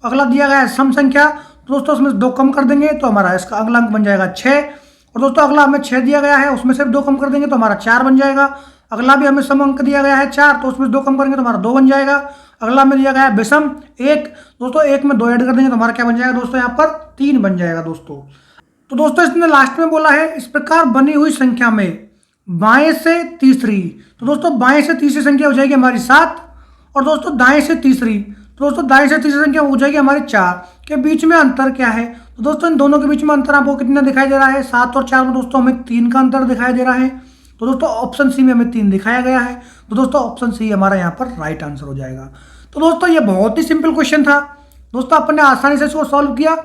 अगला दिया गया है सम संख्या, तो दोस्तों उसमें 2 कम कर देंगे तो हमारा इसका अगला अंक बन जाएगा 6। और दोस्तों अगला हमें 6 दिया गया है, उसमें से 2 कम कर देंगे तो हमारा 4 बन जाएगा। अगला भी हमें सम अंक दिया गया है 4, तो उसमें 2 कम करेंगे तो हमारा 2 बन जाएगा। अगला हमें दिया गया है विषम 1, दोस्तों 1 में 2 ऐड कर देंगे तो हमारा क्या बन जाएगा दोस्तों, यहाँ पर 3 बन जाएगा दोस्तों। तो दोस्तों इसने लास्ट में बोला है इस प्रकार बनी हुई संख्या में बाएं से तीसरी, तो दोस्तों बाएं से तीसरी संख्या हो जाएगी हमारी 7 और दोस्तों दाएं से तीसरी, तो दोस्तों दाएं से तीसरी संख्या हो जाएगी हमारी 4 के बीच में अंतर क्या है। तो दोस्तों इन दोनों के बीच में अंतर आपको कितना दिखाई दे रहा है, 7 और 4 में दोस्तों हमें 3 का अंतर दिखाई दे रहा है। तो दोस्तों ऑप्शन सी में हमें 3 दिखाया गया है, तो दोस्तों ऑप्शन सी हमारा यहाँ पर राइट आंसर हो जाएगा। तो दोस्तों ये बहुत ही सिंपल क्वेश्चन था दोस्तों, अपन ने आसानी से इसको सॉल्व किया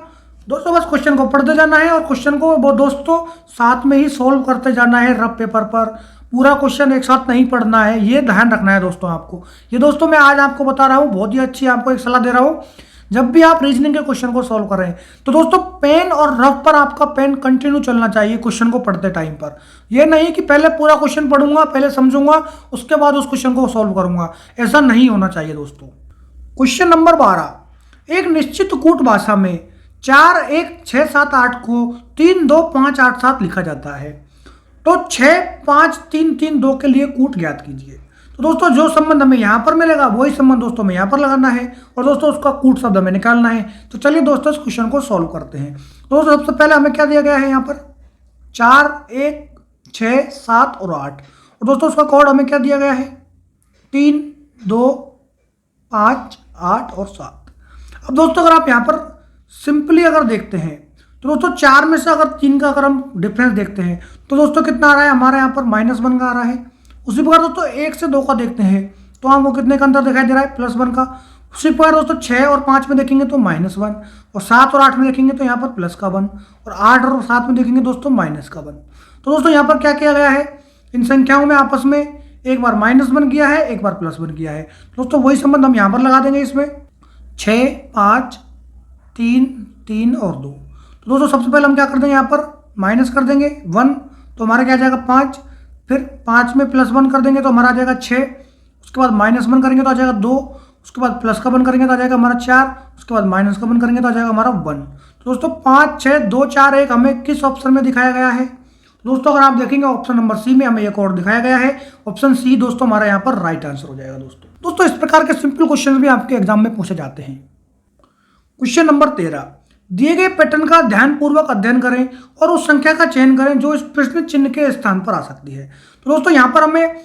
दोस्तों। बस क्वेश्चन को पढ़ते जाना है और क्वेश्चन को वो दोस्तों साथ में ही सॉल्व करते जाना है रफ पेपर पर। पूरा क्वेश्चन एक साथ नहीं पढ़ना है, ये ध्यान रखना है दोस्तों आपको। ये दोस्तों मैं आज आपको बता रहा हूँ, बहुत ही अच्छी आपको एक सलाह दे रहा हूँ। जब भी आप रीजनिंग के क्वेश्चन को सॉल्व करें तो दोस्तों पेन और रफ पर आपका पेन कंटिन्यू चलना चाहिए क्वेश्चन को पढ़ते टाइम पर। यह नहीं कि पहले पूरा क्वेश्चन पढ़ूंगा, पहले समझूंगा, उसके बाद उस क्वेश्चन को सॉल्व करूंगा, ऐसा नहीं होना चाहिए दोस्तों। क्वेश्चन नंबर 12, एक निश्चित कूट भाषा में 4, 1, 6, 7, 8 को 3, 2, 5, 8, 7 लिखा जाता है, तो 6, 5, 3, 3, 2 के लिए कूट ज्ञात कीजिए। तो दोस्तों जो संबंध हमें यहाँ पर मिलेगा वही संबंध दोस्तों हमें यहाँ पर लगाना है और दोस्तों उसका कूट शब्द हमें निकालना है। तो चलिए दोस्तों इस क्वेश्चन को सॉल्व करते हैं। दोस्तों सबसे पहले हमें क्या दिया गया है, यहाँ पर 4, 1, 6, 7 और 8, और दोस्तों उसका कोड हमें क्या दिया गया है, 3, 2, 5, 8 और 7। अब दोस्तों अगर आप यहाँ पर सिंपली अगर देखते हैं तो दोस्तों 4 में से अगर 3 का अगर हम डिफरेंस देखते हैं तो दोस्तों कितना आ रहा है, हमारे यहाँ पर -1 का आ रहा है। उसी प्रकार दोस्तों 1 से 2 का देखते हैं तो हमको कितने का अंतर दिखाई दे रहा है, +1 का। उसी प्रकार दोस्तों 6 और 5 में देखेंगे तो -1, और 7 और 8 में देखेंगे तो यहाँ पर प्लस का 1, और 8 और 7 में देखेंगे दोस्तों माइनस का 1। तो दोस्तों यहाँ पर क्या किया गया है, इन संख्याओं में आपस में एक बार -1 किया है, एक बार +1 किया है। दोस्तों वही संबंध हम यहाँ पर लगा देंगे इसमें, 6, 5, 3, 3 और 2। तो दोस्तों सबसे पहले हम क्या कर देंगे, यहाँ पर माइनस कर देंगे 1, तो हमारा क्या आ जाएगा 5, फिर 5 में +1 कर देंगे तो हमारा आ जाएगा 6, उसके बाद -1 करेंगे तो आ जाएगा 2, उसके बाद प्लस का 1 करेंगे तो आ जाएगा हमारा 4, उसके बाद माइनस का 1 करेंगे तो आ जाएगा हमारा 1। तो दोस्तों 5, 6, 2, 4, 1 हमें किस ऑप्शन में दिखाया गया है, दोस्तों अगर आप देखेंगे ऑप्शन नंबर सी में हमें एक और दिखाया गया है, ऑप्शन सी दोस्तों हमारा यहाँ पर राइट आंसर हो जाएगा। दोस्तों इस प्रकार के सिंपल क्वेश्चन भी आपके एग्जाम में पूछे जाते हैं। क्वेश्चन नंबर 13, दिए गए पैटर्न का ध्यानपूर्वक अध्ययन करें और उस संख्या का चयन करें जो इस प्रश्न चिन्ह के स्थान पर आ सकती है। तो दोस्तों यहाँ पर हमें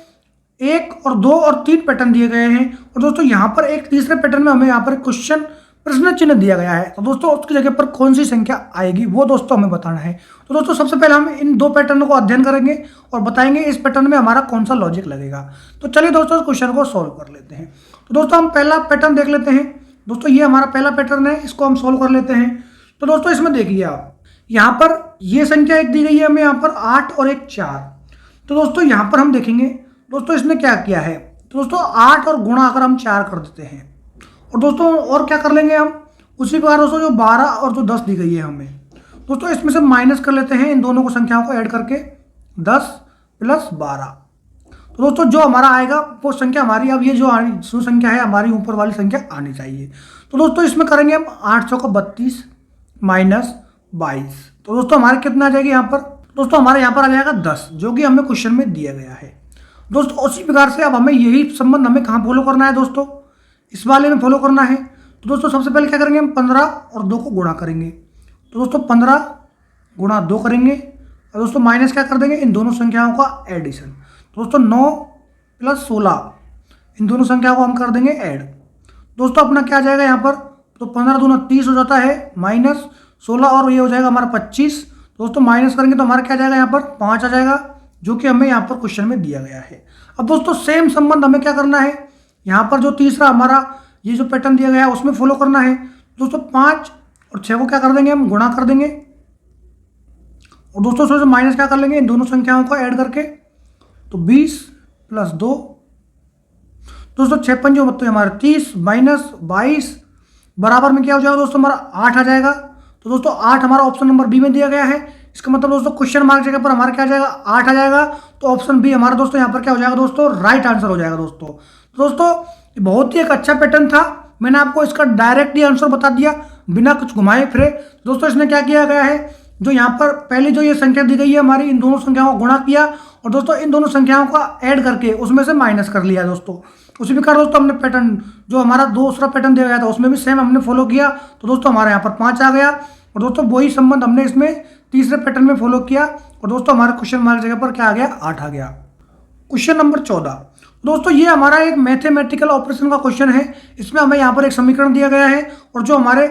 1 और 2 और 3 पैटर्न दिए गए हैं और दोस्तों यहाँ पर एक तीसरे पैटर्न में हमें यहाँ पर क्वेश्चन प्रश्न चिन्ह दिया गया है। तो दोस्तों उसकी जगह पर कौन सी संख्या आएगी वो दोस्तों हमें बताना है। तो दोस्तों सबसे पहले हम इन 2 पैटर्नों को अध्ययन करेंगे और बताएंगे इस पैटर्न में हमारा कौन सा लॉजिक लगेगा। तो चलिए दोस्तों इस क्वेश्चन को सॉल्व कर लेते हैं। तो दोस्तों हम पहला पैटर्न देख लेते हैं। दोस्तों ये हमारा पहला पैटर्न है, इसको हम सॉल्व कर लेते हैं। तो दोस्तों इसमें देखिए आप यहाँ पर ये संख्या एक दी गई है हमें, यहाँ पर 8 और एक 4। तो दोस्तों यहाँ पर हम देखेंगे दोस्तों इसने क्या किया है। तो दोस्तों 8 और गुणा अगर हम 4 कर देते हैं और दोस्तों और क्या कर लेंगे हम उसी प्रकार दोस्तों जो 12 और जो 10 दी गई है हमें, दोस्तों इसमें से माइनस कर लेते हैं इन दोनों को संख्याओं को ऐड करके 10 प्लस 12। तो दोस्तों जो हमारा आएगा वो संख्या हमारी, अब ये जो संख्या है हमारी ऊपर वाली संख्या आनी चाहिए। तो दोस्तों इसमें करेंगे हम 800 का 32 माइनस 22। तो दोस्तों हमारे कितना आ जाएगी यहाँ पर, दोस्तों हमारे यहाँ पर आ जाएगा 10, जो कि हमें क्वेश्चन में दिया गया है। दोस्तों उसी प्रकार से अब हमें यही संबंध हमें कहाँ फॉलो करना है दोस्तों, इस वाले में फॉलो करना है। तो दोस्तों सबसे पहले क्या करेंगे हम 15 और 2 को गुणा करेंगे। तो दोस्तों 15 गुणा 2 करेंगे और दोस्तों माइनस क्या कर देंगे इन दोनों संख्याओं का एडिशन। तो दोस्तों 9 प्लस 16 इन दोनों संख्याओं को हम कर देंगे ऐड। दोस्तों अपना क्या आ जाएगा यहाँ पर, तो 15 दूना 30 हो जाता है, माइनस 16 और ये हो जाएगा हमारा 25। दोस्तों माइनस करेंगे तो हमारा क्या आ जाएगा यहाँ पर 5 आ जाएगा, जो कि हमें यहाँ पर क्वेश्चन में दिया गया है। अब दोस्तों सेम संबंध हमें क्या करना है, यहाँ पर जो तीसरा हमारा ये जो पैटर्न दिया गया है उसमें फॉलो करना है। दोस्तों 5 और 6 को क्या कर देंगे हम गुणा कर देंगे और दोस्तों उसमें से माइनस क्या कर लेंगे इन दोनों संख्याओं को ऐड करके, तो 20 प्लस 2। दोस्तों 6 पंजे मतलब हमारे 30 माइनस 22 बराबर में क्या हो जाएगा दोस्तों हमारा 8 आ जाएगा। तो दोस्तों 8 हमारा ऑप्शन नंबर बी में दिया गया है। इसका मतलब दोस्तों क्वेश्चन मार्क जगह पर हमारा क्या आ जाएगा 8 आ जाएगा। तो ऑप्शन बी हमारा दोस्तों यहाँ पर क्या हो जाएगा दोस्तों राइट आंसर हो जाएगा दोस्तों। तो दोस्तों बहुत ही एक अच्छा पैटर्न था, मैंने आपको इसका डायरेक्ट ही आंसर बता दिया बिना कुछ घुमाए फिरे। दोस्तों इसने क्या किया गया है, जो यहाँ पर पहली जो ये संख्या दी गई है हमारी, इन दोनों संख्याओं को गुणा किया और दोस्तों इन दोनों संख्याओं का ऐड करके उसमें से माइनस कर लिया दोस्तों। उसी प्रकार दोस्तों हमने पैटर्न जो हमारा दूसरा पैटर्न दिया गया था उसमें भी सेम हमने फॉलो किया। तो दोस्तों हमारे यहाँ पर 5 आ गया और दोस्तों वही संबंध हमने इसमें तीसरे पैटर्न में फॉलो किया और दोस्तों हमारे क्वेश्चन मार्क जगह पर क्या आ गया 8 आ गया। क्वेश्चन नंबर 14 दोस्तों ये हमारा एक मैथमेटिकल ऑपरेशन का क्वेश्चन है। इसमें हमें यहाँ पर एक समीकरण दिया गया है और जो हमारे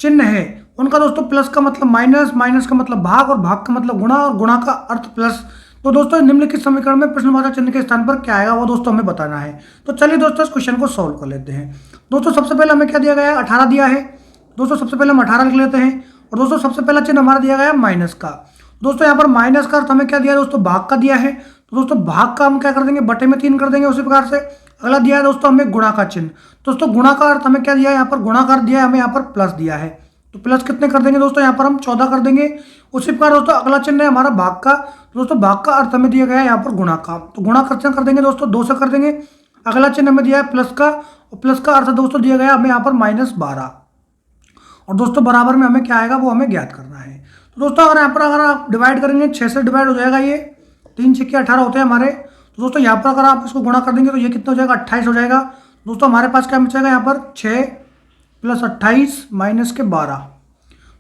चिन्ह है उनका दोस्तों प्लस का मतलब माइनस, माइनस का मतलब भाग और भाग का मतलब गुणा और गुणा का अर्थ प्लस। तो दोस्तों निम्नलिखित समीकरण में प्रश्नवाचक चिन्ह के स्थान पर क्या आएगा वो दोस्तों हमें बताना है। तो चलिए दोस्तों इस क्वेश्चन को सॉल्व कर लेते हैं। दोस्तों सबसे पहले हमें क्या दिया गया है 18 दिया है। दोस्तों सबसे पहले हम 18 लिख लेते हैं और दोस्तों सबसे पहला चिन्ह हमारा दिया गया है माइनस का। दोस्तों यहाँ पर माइनस का अर्थ हमें क्या दिया है दोस्तों भाग का दिया है। तो दोस्तों भाग का हम क्या कर देंगे बटे में 3 कर देंगे। उसी प्रकार से अगला दिया है दोस्तों हमें गुणा का चिन्ह। दोस्तों गुणा का अर्थ हमें क्या दिया है, यहाँ पर गुणा का अर्थ दिया है हमें यहाँ पर प्लस दिया है। तो प्लस कितने कर देंगे दोस्तों, यहाँ पर हम 14 कर देंगे। उसी प्रकार दोस्तों अगला चिन्ह है हमारा भाग का। दोस्तों भाग का अर्थ हमें दिया गया है यहाँ पर गुणा का, तो गुणा का कर देंगे दोस्तों 2 से कर देंगे। अगला चिन्ह हमें दिया है प्लस का और प्लस का अर्थ दोस्तों दिया गया हमें यहाँ पर -12 और दोस्तों बराबर में हमें क्या आएगा वो हमें ज्ञात करना है। तो दोस्तों अगर आप डिवाइड करेंगे 6 से डिवाइड हो जाएगा, ये 3 6 18 होते हैं हमारे। तो दोस्तों यहाँ पर अगर आप इसको गुणा कर देंगे तो ये कितना हो जाएगा 28 हो जाएगा। दोस्तों हमारे पास क्या बचेगा यहाँ पर 6 प्लस 28 माइनस के 12।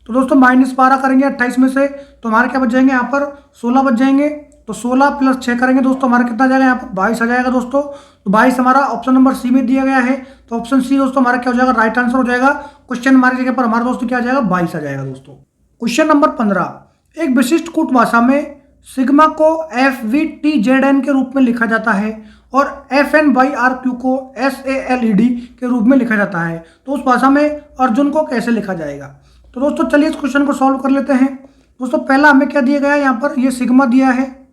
तो दोस्तों -12 करेंगे 28 में से तो हमारे क्या बच जाएंगे यहाँ पर 16 बच जाएंगे। तो 16 प्लस 6 करेंगे दोस्तों हमारा कितना जाएगा यहाँ पर 22 आ जाएगा दोस्तों। तो 22 हमारा ऑप्शन नंबर सी में दिया गया है। तो ऑप्शन सी दोस्तों हमारा क्या हो जाएगा राइट आंसर हो जाएगा। क्वेश्चन हमारी जगह पर हमारा दोस्तों क्या आ जाएगा 22 आ जाएगा दोस्तों। क्वेश्चन नंबर 15, एक विशिष्ट कूट भाषा में सिग्मा को FVTZN के रूप में लिखा जाता है और FN/RQ को SALED के रूप में लिखा जाता है। तो उस भाषा में अर्जुन को कैसे लिखा जाएगा। तो दोस्तों चलिए इस क्वेश्चन को सॉल्व कर लेते हैं। दोस्तों पहला हमें क्या दिया गया है, यहाँ पर ये सिग्मा दिया है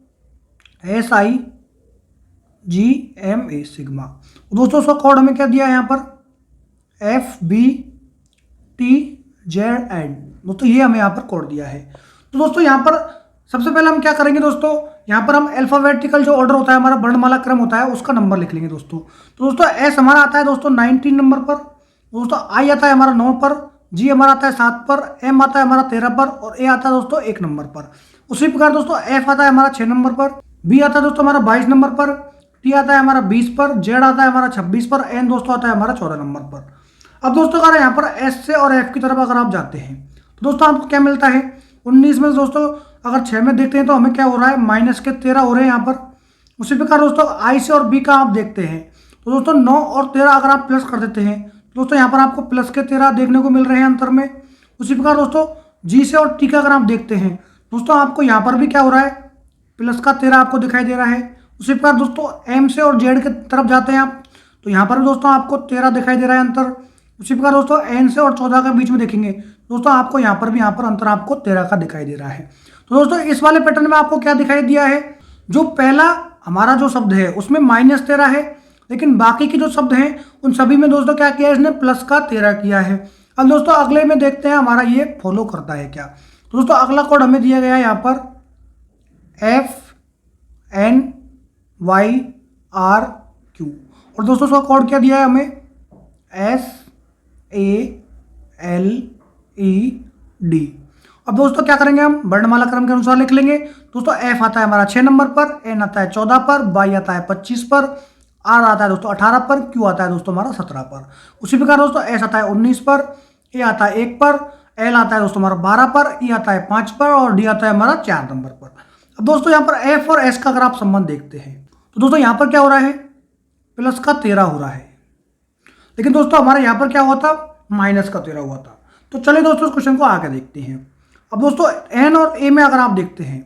SIGMA सिग्मा। दोस्तों उसका कोड हमें क्या दिया है यहाँ पर FVTZN। दोस्तों ये हमें यहाँ पर कोड दिया है। तो दोस्तों यहाँ पर सबसे पहले हम क्या करेंगे दोस्तों, यहाँ पर हम अल्फाबेटिकल जो ऑर्डर होता है हमारा वर्णमाला क्रम होता है उसका नंबर लिख लेंगे दोस्तों। तो दोस्तों S हमारा आता है दोस्तों 19 नंबर पर, दोस्तों I आता है हमारा 9 पर, G हमारा आता है 7 पर, M आता है हमारा 13 पर और A आता है दोस्तों 1 नंबर पर। उसी प्रकार दोस्तों F आता है हमारा 6 नंबर पर, B आता है दोस्तों हमारा 22 नंबर पर, T आता है हमारा 20 पर, Z आता है हमारा 26 पर, N दोस्तों आता है हमारा 14 नंबर पर। अब दोस्तों अगर यहाँ पर S से और F की तरफ अगर आप जाते हैं तो दोस्तों आपको क्या मिलता है 19 में दोस्तों अगर 6 में देखते हैं तो हमें क्या हो रहा है -13 हो रहे हैं यहाँ पर। उसी प्रकार दोस्तों आई से और बी का आप देखते हैं तो दोस्तों 9 और 13 अगर आप प्लस कर देते हैं तो दोस्तों यहाँ पर आपको प्लस के 13 देखने को मिल रहे हैं अंतर में। उसी प्रकार दोस्तों जी से और टी का अगर आप देखते हैं दोस्तों आपको यहाँ पर भी क्या हो रहा है, प्लस का 13 आपको दिखाई दे रहा है। उसी प्रकार दोस्तों एम से और जेड की तरफ जाते हैं आप तो यहाँ पर भी दोस्तों आपको 13 दिखाई दे रहा है अंतर। उसी प्रकार दोस्तों एन से और 14 के बीच में देखेंगे दोस्तों आपको यहाँ पर अंतर आपको 13 का दिखाई दे रहा है। तो दोस्तों इस वाले पैटर्न में आपको क्या दिखाई दिया है, जो पहला हमारा जो शब्द है उसमें -13 है, लेकिन बाकी के जो शब्द हैं उन सभी में दोस्तों क्या किया है, इसने प्लस का 13 किया है। अब दोस्तों अगले में देखते हैं हमारा ये फॉलो करता है क्या। तो दोस्तों अगला कोड हमें दिया गया है यहाँ पर FNYRQ और दोस्तों उसका कोड क्या दिया है हमें SALED। अब दोस्तों क्या करेंगे, हम वर्णमाला क्रम के अनुसार लिख लेंगे। दोस्तों एफ आता है हमारा 6 नंबर पर, एन आता है 14 पर, वाई आता है 25 पर, आर आता है दोस्तों 18 पर, क्यू आता है दोस्तों हमारा 17 पर। उसी प्रकार दोस्तों एस आता है 19 पर, ए आता है 1 पर, एल आता है दोस्तों हमारा 12 पर, ई आता है 5 पर और डी आता है हमारा 4 नंबर पर। अब दोस्तों यहाँ पर एफ और एस का अगर आप संबंध देखते हैं तो दोस्तों यहाँ पर क्या हो रहा है, प्लस का 13 हो रहा है, लेकिन दोस्तों हमारे यहाँ पर क्या हुआ था, माइनस का 13 हुआ था। तो चलिए दोस्तों इस क्वेश्चन को आगे देखते हैं। अब दोस्तों एन और ए में अगर आप देखते हैं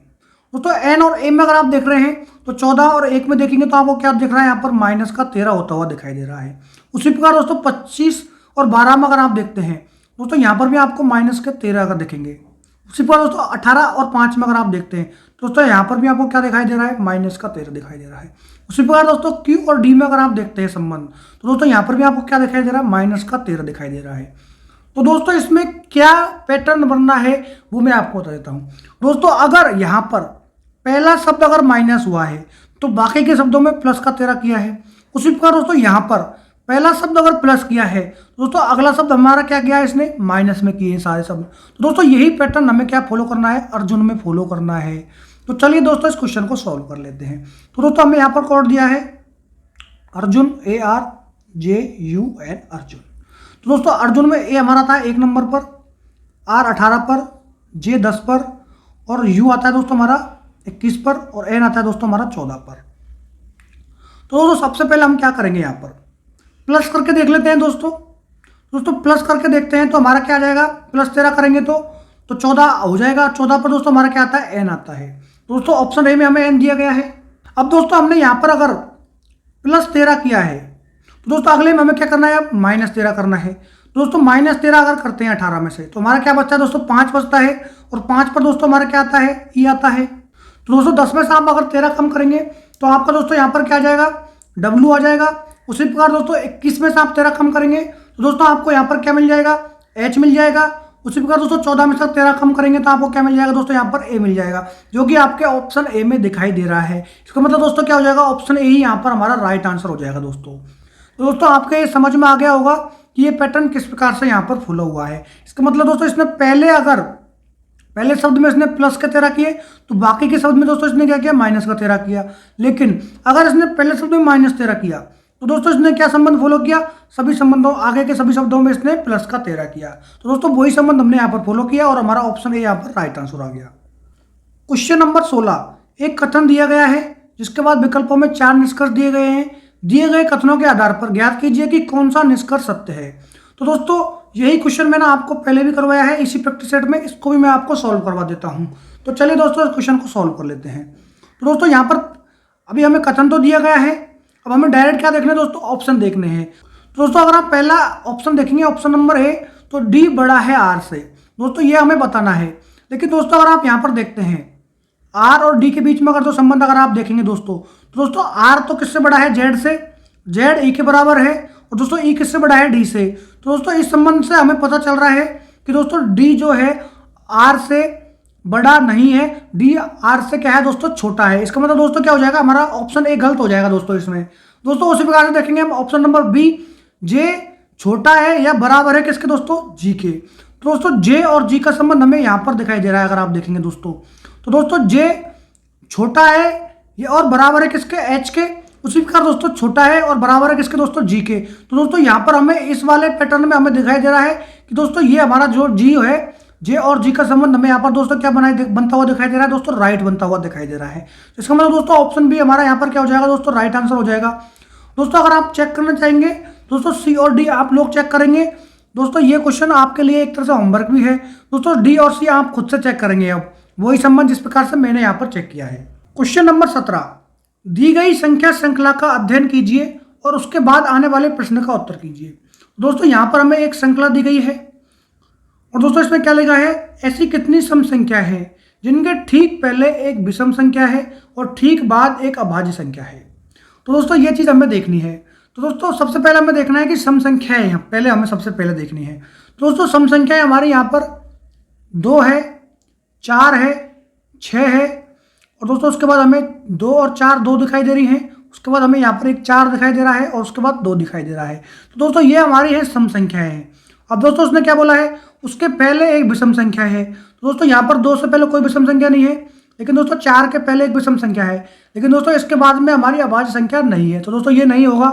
दोस्तों एन और ए में अगर आप देख रहे हैं तो 14 और 1 में देखेंगे तो आपको क्या दिख रहा है, यहाँ पर माइनस का 13 होता हुआ दिखाई दे रहा है। उसी प्रकार दोस्तों 25 और 12 में अगर आप देखते हैं दोस्तों यहाँ पर भी आपको माइनस के 13 अगर देखेंगे। उसी प्रकार दोस्तों 18 और 5 में अगर आप देखते हैं दोस्तों यहाँ पर भी आपको क्या दिखाई दे रहा है, माइनस का 13 दिखाई दे रहा है। उसी प्रकार दोस्तों क्यू और डी में अगर आप देखते हैं संबंध तो दोस्तों यहाँ पर भी आपको क्या दिखाई दे रहा है, माइनस का 13 दिखाई दे रहा है। तो दोस्तों इसमें क्या पैटर्न बनना है वो मैं आपको बता देता हूँ। दोस्तों अगर यहाँ पर पहला शब्द अगर माइनस हुआ है तो बाकी के शब्दों में प्लस का 13 किया है। उसी प्रकार दोस्तों यहाँ पर पहला शब्द अगर प्लस किया है दोस्तों अगला शब्द हमारा क्या किया है, इसने माइनस में किए सारे शब्द। तो दोस्तों यही पैटर्न हमें क्या फॉलो करना है, अर्जुन में फॉलो करना है। तो चलिए दोस्तों इस क्वेश्चन को सॉल्व कर लेते हैं। तो दोस्तों हमें यहाँ पर कोड दिया है अर्जुन, ARJUN अर्जुन। तो दोस्तों अर्जुन में ए हमारा था 1 नंबर पर, आर 18 पर, जे 10 पर और यू आता है दोस्तों हमारा 21 पर और एन आता है दोस्तों हमारा 14 पर। तो दोस्तों सबसे पहले हम क्या करेंगे, यहाँ पर प्लस करके देख लेते हैं दोस्तों। प्लस करके देखते हैं तो हमारा क्या आ जाएगा, प्लस 13 करेंगे तो 14 हो जाएगा। 14 पर दोस्तों हमारा क्या आता है, एन आता है। दोस्तों ऑप्शन ए में हमें एन दिया गया है। अब दोस्तों हमने यहाँ पर अगर प्लस 13 किया है तो दोस्तों अगले में हमें क्या करना है, माइनस 13 करना है। दोस्तों माइनस 13 अगर करते हैं 18 में से तो हमारा क्या बचता है दोस्तों, 5 बचता है और 5 पर दोस्तों हमारा क्या आता है, ई आता है। तो दोस्तों 10 में से आप अगर 13 कम करेंगे तो आपका दोस्तों यहाँ पर क्या आ जाएगा, डब्ल्यू आ जाएगा। उसी प्रकार दोस्तों 21 में से आप 13 कम करेंगे तो दोस्तों आपको यहाँ पर क्या मिल जाएगा, एच मिल जाएगा। उसी प्रकार दोस्तों 14 में से 13 कम करेंगे तो आपको क्या मिल जाएगा दोस्तों, यहाँ पर ए मिल जाएगा, जो कि आपके ऑप्शन ए में दिखाई दे रहा है। इसका मतलब दोस्तों क्या हो जाएगा, ऑप्शन ए ही यहाँ पर हमारा राइट आंसर हो जाएगा दोस्तों। तो दोस्तों आपके ये समझ में आ गया होगा कि ये पैटर्न किस प्रकार से यहाँ पर फॉलो हुआ है। इसका मतलब दोस्तों इसने पहले शब्द में इसने प्लस का 13 किए तो बाकी के शब्द में दोस्तों इसने क्या किया, माइनस का 13 किया। लेकिन अगर इसने पहले शब्द में माइनस 13 किया तो दोस्तों इसने क्या संबंध फॉलो किया, सभी संबंधों आगे के सभी शब्दों में इसने प्लस का 13 किया। तो दोस्तों वही संबंध हमने यहाँ पर फॉलो किया और हमारा ऑप्शन ए यहाँ पर राइट आंसर आ गया। क्वेश्चन नंबर 16, एक कथन दिया गया है जिसके बाद विकल्पों में 4 निष्कर्ष दिए गए हैं। दिए गए कथनों के आधार पर ज्ञात कीजिए कि कौन सा निष्कर्ष सत्य है। तो दोस्तों यही क्वेश्चन मैंने आपको पहले भी करवाया है इसी प्रैक्टिस सेट में, इसको भी मैं आपको सॉल्व करवा देता हूं। तो चलिए दोस्तों इस क्वेश्चन को सॉल्व कर लेते हैं। तो दोस्तों यहाँ पर अभी हमें कथन तो दिया गया है, अब हमें डायरेक्ट क्या देखना है दोस्तों, ऑप्शन देखने हैं। तो दोस्तों अगर आप पहला ऑप्शन देखेंगे, ऑप्शन नंबर ए, तो डी बड़ा है आर से, दोस्तों ये हमें बताना है। लेकिन दोस्तों अगर आप यहाँ पर देखते हैं आर और डी के बीच में अगर तो संबंध अगर आप देखेंगे दोस्तों, तो दोस्तों आर तो किससे बड़ा है, जेड से, जेड ई के बराबर है और दोस्तों ई किससे बड़ा है, डी से। तो दोस्तों इस संबंध से हमें पता चल रहा है कि दोस्तों डी जो है आर से बड़ा नहीं है, डी आर से क्या है दोस्तों, छोटा है। इसका मतलब दोस्तों क्या हो जाएगा, हमारा ऑप्शन ए गलत हो जाएगा दोस्तों इसमें। दोस्तों उसी प्रकार से देखेंगे हम ऑप्शन नंबर बी, जे छोटा है या बराबर है किसके दोस्तों, जी के। तो दोस्तों जे और जी का संबंध हमें यहाँ पर दिखाई दे रहा है अगर आप देखेंगे दोस्तों। तो दोस्तों जे छोटा है ये और बराबर है किसके, एच के। उसी प्रकार दोस्तों छोटा है और बराबर है किसके दोस्तों, जी के। तो दोस्तों यहाँ पर हमें इस वाले पैटर्न में हमें दिखाई दे रहा है कि दोस्तों ये हमारा जो जी है जे और जी का संबंध हमें यहाँ पर दोस्तों क्या बनता हुआ दिखाई दे रहा है दोस्तों, राइट बनता हुआ दिखाई दे रहा है। तो इसका मतलब दोस्तों ऑप्शन बी हमारा यहाँ पर क्या हो जाएगा दोस्तों, राइट आंसर हो जाएगा। दोस्तों अगर आप चेक करना चाहेंगे दोस्तों, सी और डी आप लोग चेक करेंगे दोस्तों, ये क्वेश्चन आपके लिए एक तरह से होमवर्क भी है दोस्तों। डी और सी आप खुद से चेक करेंगे, अब वही संबंध जिस प्रकार से मैंने यहाँ पर चेक किया है। क्वेश्चन नंबर 17, दी गई संख्या श्रृंखला का अध्ययन कीजिए और उसके बाद आने वाले प्रश्न का उत्तर कीजिए। दोस्तों यहाँ पर हमें एक श्रृंखला दी गई है और दोस्तों इसमें क्या लिखा है, ऐसी कितनी सम संख्या है जिनके ठीक पहले एक विषम संख्या है और ठीक बाद एक अभाज्य संख्या है। तो दोस्तों ये चीज़ हमें देखनी है। तो दोस्तों सबसे पहले हमें देखना है कि सम संख्या है, पहले हमें सबसे पहले देखनी है। तो दोस्तों सम संख्या हमारी यहाँ पर 2 है, 4 है, 6 है और दोस्तों उसके बाद हमें 2 और 4 2 दिखाई दे रही हैं, उसके बाद हमें यहाँ पर एक 4 दिखाई दे रहा है और उसके बाद 2 दिखाई दे रहा है। तो दोस्तों ये हमारी है सम संख्या है। अब दोस्तों उसने क्या बोला है, उसके पहले एक विषम संख्या है। तो दोस्तों यहाँ पर 2 से पहले कोई विषम संख्या नहीं है, लेकिन दोस्तों 4 के पहले एक विषम संख्या है, लेकिन दोस्तों इसके बाद में हमारी अभाज्य संख्या नहीं है। तो दोस्तों ये नहीं होगा।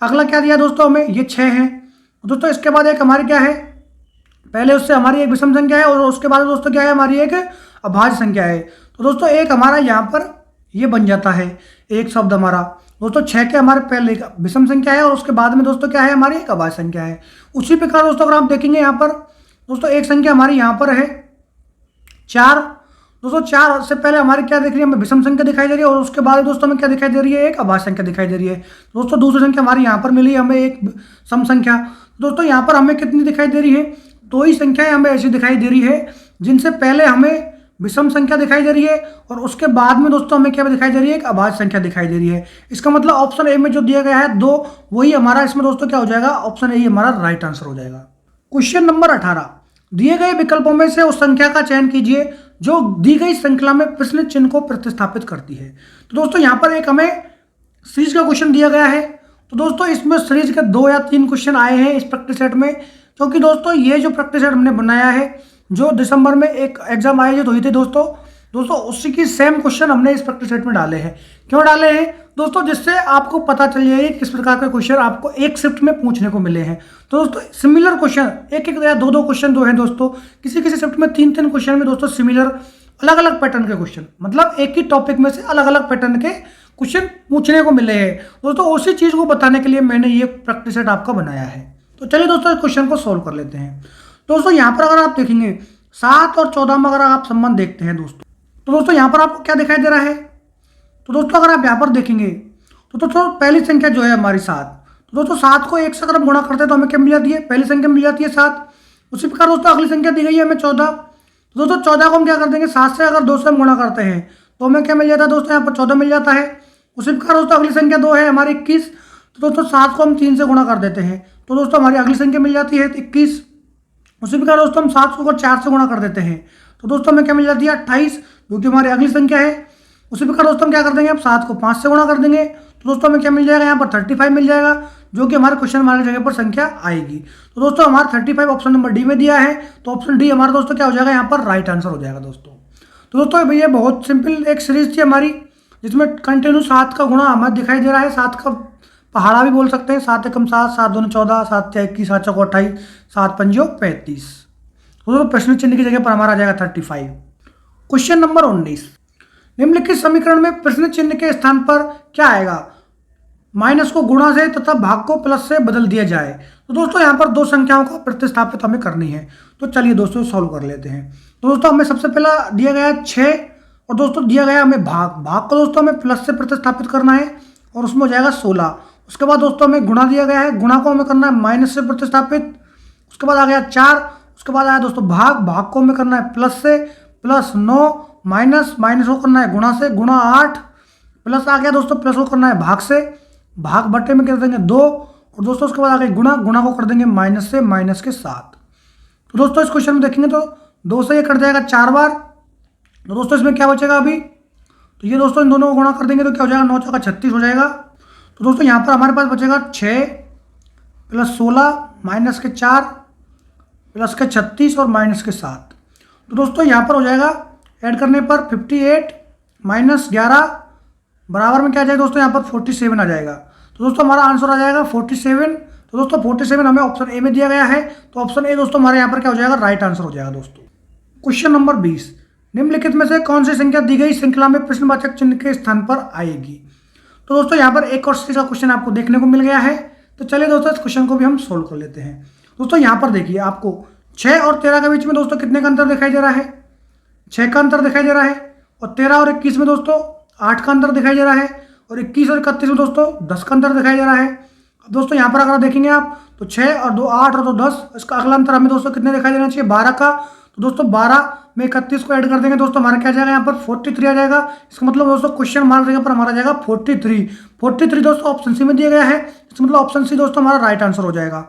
अगला क्या दिया दोस्तों हमें, ये 6 है। दोस्तों इसके बाद एक हमारी क्या है, पहले उससे हमारी एक विषम संख्या है और उसके बाद दोस्तों क्या है, हमारी एक अभाज्य संख्या है। तो दोस्तों एक हमारा यहाँ पर ये बन जाता है एक शब्द हमारा दोस्तों, 6 के हमारे पहले एक विषम संख्या है और उसके बाद में दोस्तों क्या है, हमारी एक अभाज्य संख्या है। उसी प्रकार दोस्तों अगर आप देखेंगे यहाँ पर दोस्तों एक संख्या हमारी यहाँ पर है 4। दोस्तों 4 से पहले हमारी क्या दिख रही है, हमें विषम संख्या दिखाई दे रही है और उसके बाद दोस्तों हमें क्या दिखाई दे रही है, एक अभाज्य संख्या दिखाई दे रही है। दोस्तों दूसरी संख्या हमारी यहाँ पर मिली है हमें एक सम संख्या। दोस्तों यहाँ पर हमें कितनी दिखाई दे रही है, 2 ही संख्याएं हमें ऐसी दिखाई दे रही है जिनसे पहले हमें विषम संख्या दिखाई दे रही है और उसके बाद में दोस्तों हमें क्या दिखाई दे रही है, एक अभाज्य संख्या दिखाई दे रही है। इसका मतलब ऑप्शन ए में जो दिया गया है 2 वही हमारा इसमें दोस्तों क्या हो जाएगा, ऑप्शन ए हमारा राइट आंसर हो जाएगा। क्वेश्चन नंबर 18, दिए गए विकल्पों में से उस संख्या का चयन कीजिए जो दी गई श्रृंखला में प्रश्न चिन्ह को प्रतिस्थापित करती है। तो दोस्तों यहाँ पर एक हमें सीरीज का क्वेश्चन दिया गया है। तो दोस्तों इसमें सीरीज के 2 या 3 क्वेश्चन आए हैं इस प्रैक्टिस सेट में, क्योंकि दोस्तों ये जो प्रैक्टिस सेट हमने बनाया है, जो दिसंबर में एक एग्जाम आयोजित हुई थी दोस्तों उसी की सेम क्वेश्चन हमने इस प्रैक्टिस सेट में डाले हैं। क्यों डाले हैं दोस्तों, जिससे आपको पता चल जाए किस प्रकार के क्वेश्चन आपको एक शिफ्ट में पूछने को मिले हैं। तो दोस्तों सिमिलर क्वेश्चन एक या 2 क्वेश्चन जो हैं दोस्तों, किसी किसी शिफ्ट में 3 क्वेश्चन में दोस्तों सिमिलर अलग अलग पैटर्न के क्वेश्चन, मतलब एक ही टॉपिक में से अलग अलग पैटर्न के क्वेश्चन पूछने को मिले हैं दोस्तों। उसी चीज़ को बताने के लिए मैंने ये प्रैक्टिस सेट आपका बनाया है। तो चलिए दोस्तों इस क्वेश्चन को सोल्व कर लेते हैं। दोस्तों यहाँ पर अगर आप देखेंगे 7 और 14 में अगर आप संबंध देखते हैं दोस्तों, तो दोस्तों यहाँ पर आपको क्या दिखाई दे रहा है। तो दोस्तों अगर आप यहाँ पर देखेंगे तो दोस्तों पहली संख्या जो है हमारी 7, तो दोस्तों 7 को 1 से अगर हम गुणा करते हैं तो हमें क्या मिल जाती है, पहली संख्या मिल जाती है 7। उसी प्रकार दोस्तों अगली संख्या दी गई है हमें 14। तो दोस्तों 14 को हम क्या कर देंगे, 7 से अगर 2 से हम गुणा करते हैं तो हमें क्या मिल जाता है दोस्तों, यहाँ पर 14 मिल जाता है। उसी प्रकार दोस्तों अगली संख्या 2 है हमारी 21। तो दोस्तों 7 को हम 3 से गुणा कर देते हैं तो दोस्तों हमारी अगली संख्या मिल जाती है 21। उसी प्रकार दोस्तों हम 7 को अगर 4 से गुणा कर देते हैं तो दोस्तों हमें क्या मिल जाती है 28, जो कि हमारी अगली संख्या है। उसी प्रकार दोस्तों हम क्या कर देंगे, अब 7 को 5 से गुणा कर देंगे तो दोस्तों हमें क्या मिल जाएगा, यहाँ पर 35 मिल जाएगा, जो कि हमारे क्वेश्चन मार्क की जगह पर संख्या आएगी। तो दोस्तों हमारा 35 ऑप्शन नंबर डी में दिया है, तो ऑप्शन डी हमारा दोस्तों क्या हो जाएगा, यहाँ पर राइट आंसर हो जाएगा दोस्तों। तो दोस्तों भैया बहुत सिंपल एक सीरीज थी हमारी, जिसमें कंटिन्यू 7 का गुणा हमें दिखाई दे रहा है, 7 का पहाड़ा भी बोल सकते हैं, 7 एकम 7, 7 दूनी 14, 7 तिया 21, 7 चौको 28, 7 पंजो 35। तो प्रश्न चिन्ह की जगह पर हमारा आ जाएगा 35। क्वेश्चन नंबर 19, निम्नलिखित समीकरण में प्रश्न चिन्ह के स्थान पर क्या आएगा, माइनस को गुणा से तथा भाग को प्लस से बदल दिया जाए। तो दोस्तों यहाँ पर 2 संख्याओं को प्रतिस्थापित हमें करनी है, तो चलिए दोस्तों सॉल्व कर लेते हैं। तो दोस्तों हमें सबसे पहला दिया गया है 6 और दोस्तों दिया गया हमें भाग को दोस्तों हमें प्लस से प्रतिस्थापित करना है और उसमें हो जाएगा 16। उसके बाद दोस्तों हमें गुणा दिया गया है, गुणा को हमें करना है माइनस से प्रतिस्थापित। उसके बाद आ गया 4, उसके बाद आया दोस्तों भाग को हमें करना है प्लस से, प्लस 9 माइनस को करना है गुणा से, गुणा 8 प्लस आ गया दोस्तों, प्लस को करना है भाग से, भाग बट्टे में कर देंगे 2 और दोस्तों उसके बाद आ गए गुणा को कर देंगे माइनस से, माइनस के 7। तो दोस्तों इस क्वेश्चन में देखेंगे तो 2 से ये कट जाएगा 4 बार। तो दोस्तों इसमें क्या बचेगा अभी, तो ये दोस्तों इन दोनों को गुणा कर देंगे तो क्या हो जाएगा, 9 चौका 36 हो जाएगा। तो दोस्तों यहाँ पर हमारे पास बचेगा 6 प्लस 16 माइनस के 4 प्लस के 36 और माइनस के 7। तो दोस्तों यहाँ पर हो जाएगा ऐड करने पर 58 माइनस 11 बराबर में क्या आ जाएगा दोस्तों, यहाँ पर 47 आ जाएगा। तो दोस्तों हमारा आंसर आ जाएगा 47। तो दोस्तों 47 हमें ऑप्शन ए में दिया गया है, तो ऑप्शन ए दोस्तों हमारे यहाँ पर क्या हो जाएगा, राइट आंसर हो जाएगा दोस्तों। क्वेश्चन नंबर 20, निम्नलिखित में से कौन सी संख्या दी गई श्रृंखला में प्रश्नवाचक चिन्ह के स्थान पर आएगी। तो दोस्तों यहाँ पर एक और सीरीज का क्वेश्चन आपको देखने को मिल गया है। तो चलिए दोस्तों इस क्वेश्चन को भी हम सोल्व कर लेते हैं। दोस्तों यहाँ पर देखिए आपको 6 और 13 के बीच में दोस्तों कितने का अंतर दिखाई दे रहा है, 6 का अंतर दिखाई दे रहा है। और 13 और 21 में दोस्तों 8 का अंतर दिखाई दे रहा है। और 21 और 31 में दोस्तों 10 का अंतर दिखाई दे रहा है। अब दोस्तों यहाँ पर अगर देखेंगे आप तो 6 और 2 8 और 2 10, इसका अगला अंतर हमें दोस्तों कितने दिखाई देना चाहिए, 12 का। तो दोस्तों 12 में 31 को ऐड कर देंगे दोस्तों, हमारा क्या आ जाएगा यहाँ पर 43 आ जाएगा। इसका मतलब दोस्तों क्वेश्चन मार्क जगह पर हमारा जाएगा 43 दोस्तों ऑप्शन सी में दिया गया है। इसका मतलब ऑप्शन सी दोस्तों हमारा राइट आंसर हो जाएगा।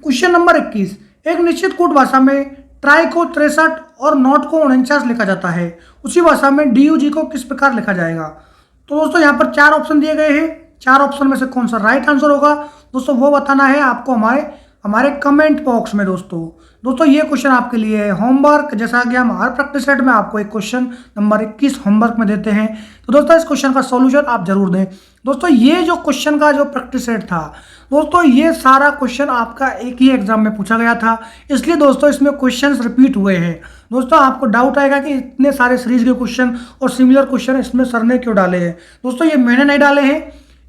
क्वेश्चन नंबर 21, एक निश्चित कूट भाषा में ट्राई को 63 और नॉट को 49 लिखा जाता है, उसी भाषा में DUG को किस प्रकार लिखा जाएगा। तो दोस्तों यहाँ पर 4 ऑप्शन दिए गए हैं, 4 ऑप्शन में से कौन सा राइट आंसर होगा दोस्तों वो बताना है आपको हमारे कमेंट बॉक्स में। दोस्तों ये क्वेश्चन आपके लिए है होमवर्क, जैसा कि हम हर प्रैक्टिस सेट में आपको एक क्वेश्चन नंबर 21 होमवर्क में देते हैं। तो दोस्तों इस क्वेश्चन का सॉल्यूशन आप जरूर दें। दोस्तों ये जो क्वेश्चन का जो प्रैक्टिस सेट था दोस्तों, ये सारा क्वेश्चन आपका एक ही एग्जाम में पूछा गया था, इसलिए दोस्तों इसमें क्वेश्चंस रिपीट हुए हैं। दोस्तों आपको डाउट आएगा कि इतने सारे सीरीज के क्वेश्चन और सिमिलर क्वेश्चन इसमें सर ने क्यों डाले हैं। दोस्तों ये मैंने नहीं डाले हैं,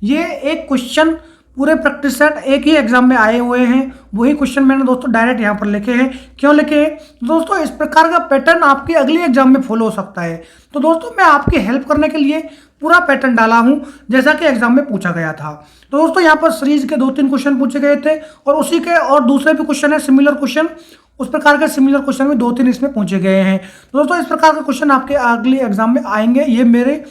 ये एक क्वेश्चन पूरे प्रैक्टिस सेट एक ही एग्जाम में आए हुए हैं, वही क्वेश्चन मैंने दोस्तों डायरेक्ट यहाँ पर लिखे हैं। क्यों लिखे हैं दोस्तों, इस प्रकार का पैटर्न आपकी अगली एग्जाम में फॉलो हो सकता है। तो दोस्तों मैं आपकी हेल्प करने के लिए पूरा पैटर्न डाला हूँ जैसा कि एग्जाम में पूछा गया था। तो दोस्तों यहाँ पर सीरीज के 2-3 क्वेश्चन पूछे गए थे और उसी के और दूसरे भी क्वेश्चन है सिमिलर क्वेश्चन, उस प्रकार के सिमिलर क्वेश्चन भी 2-3 इसमें पूछे गए हैं। तो दोस्तों इस प्रकार के क्वेश्चन आपके अगले एग्जाम में आएंगे, ये मेरे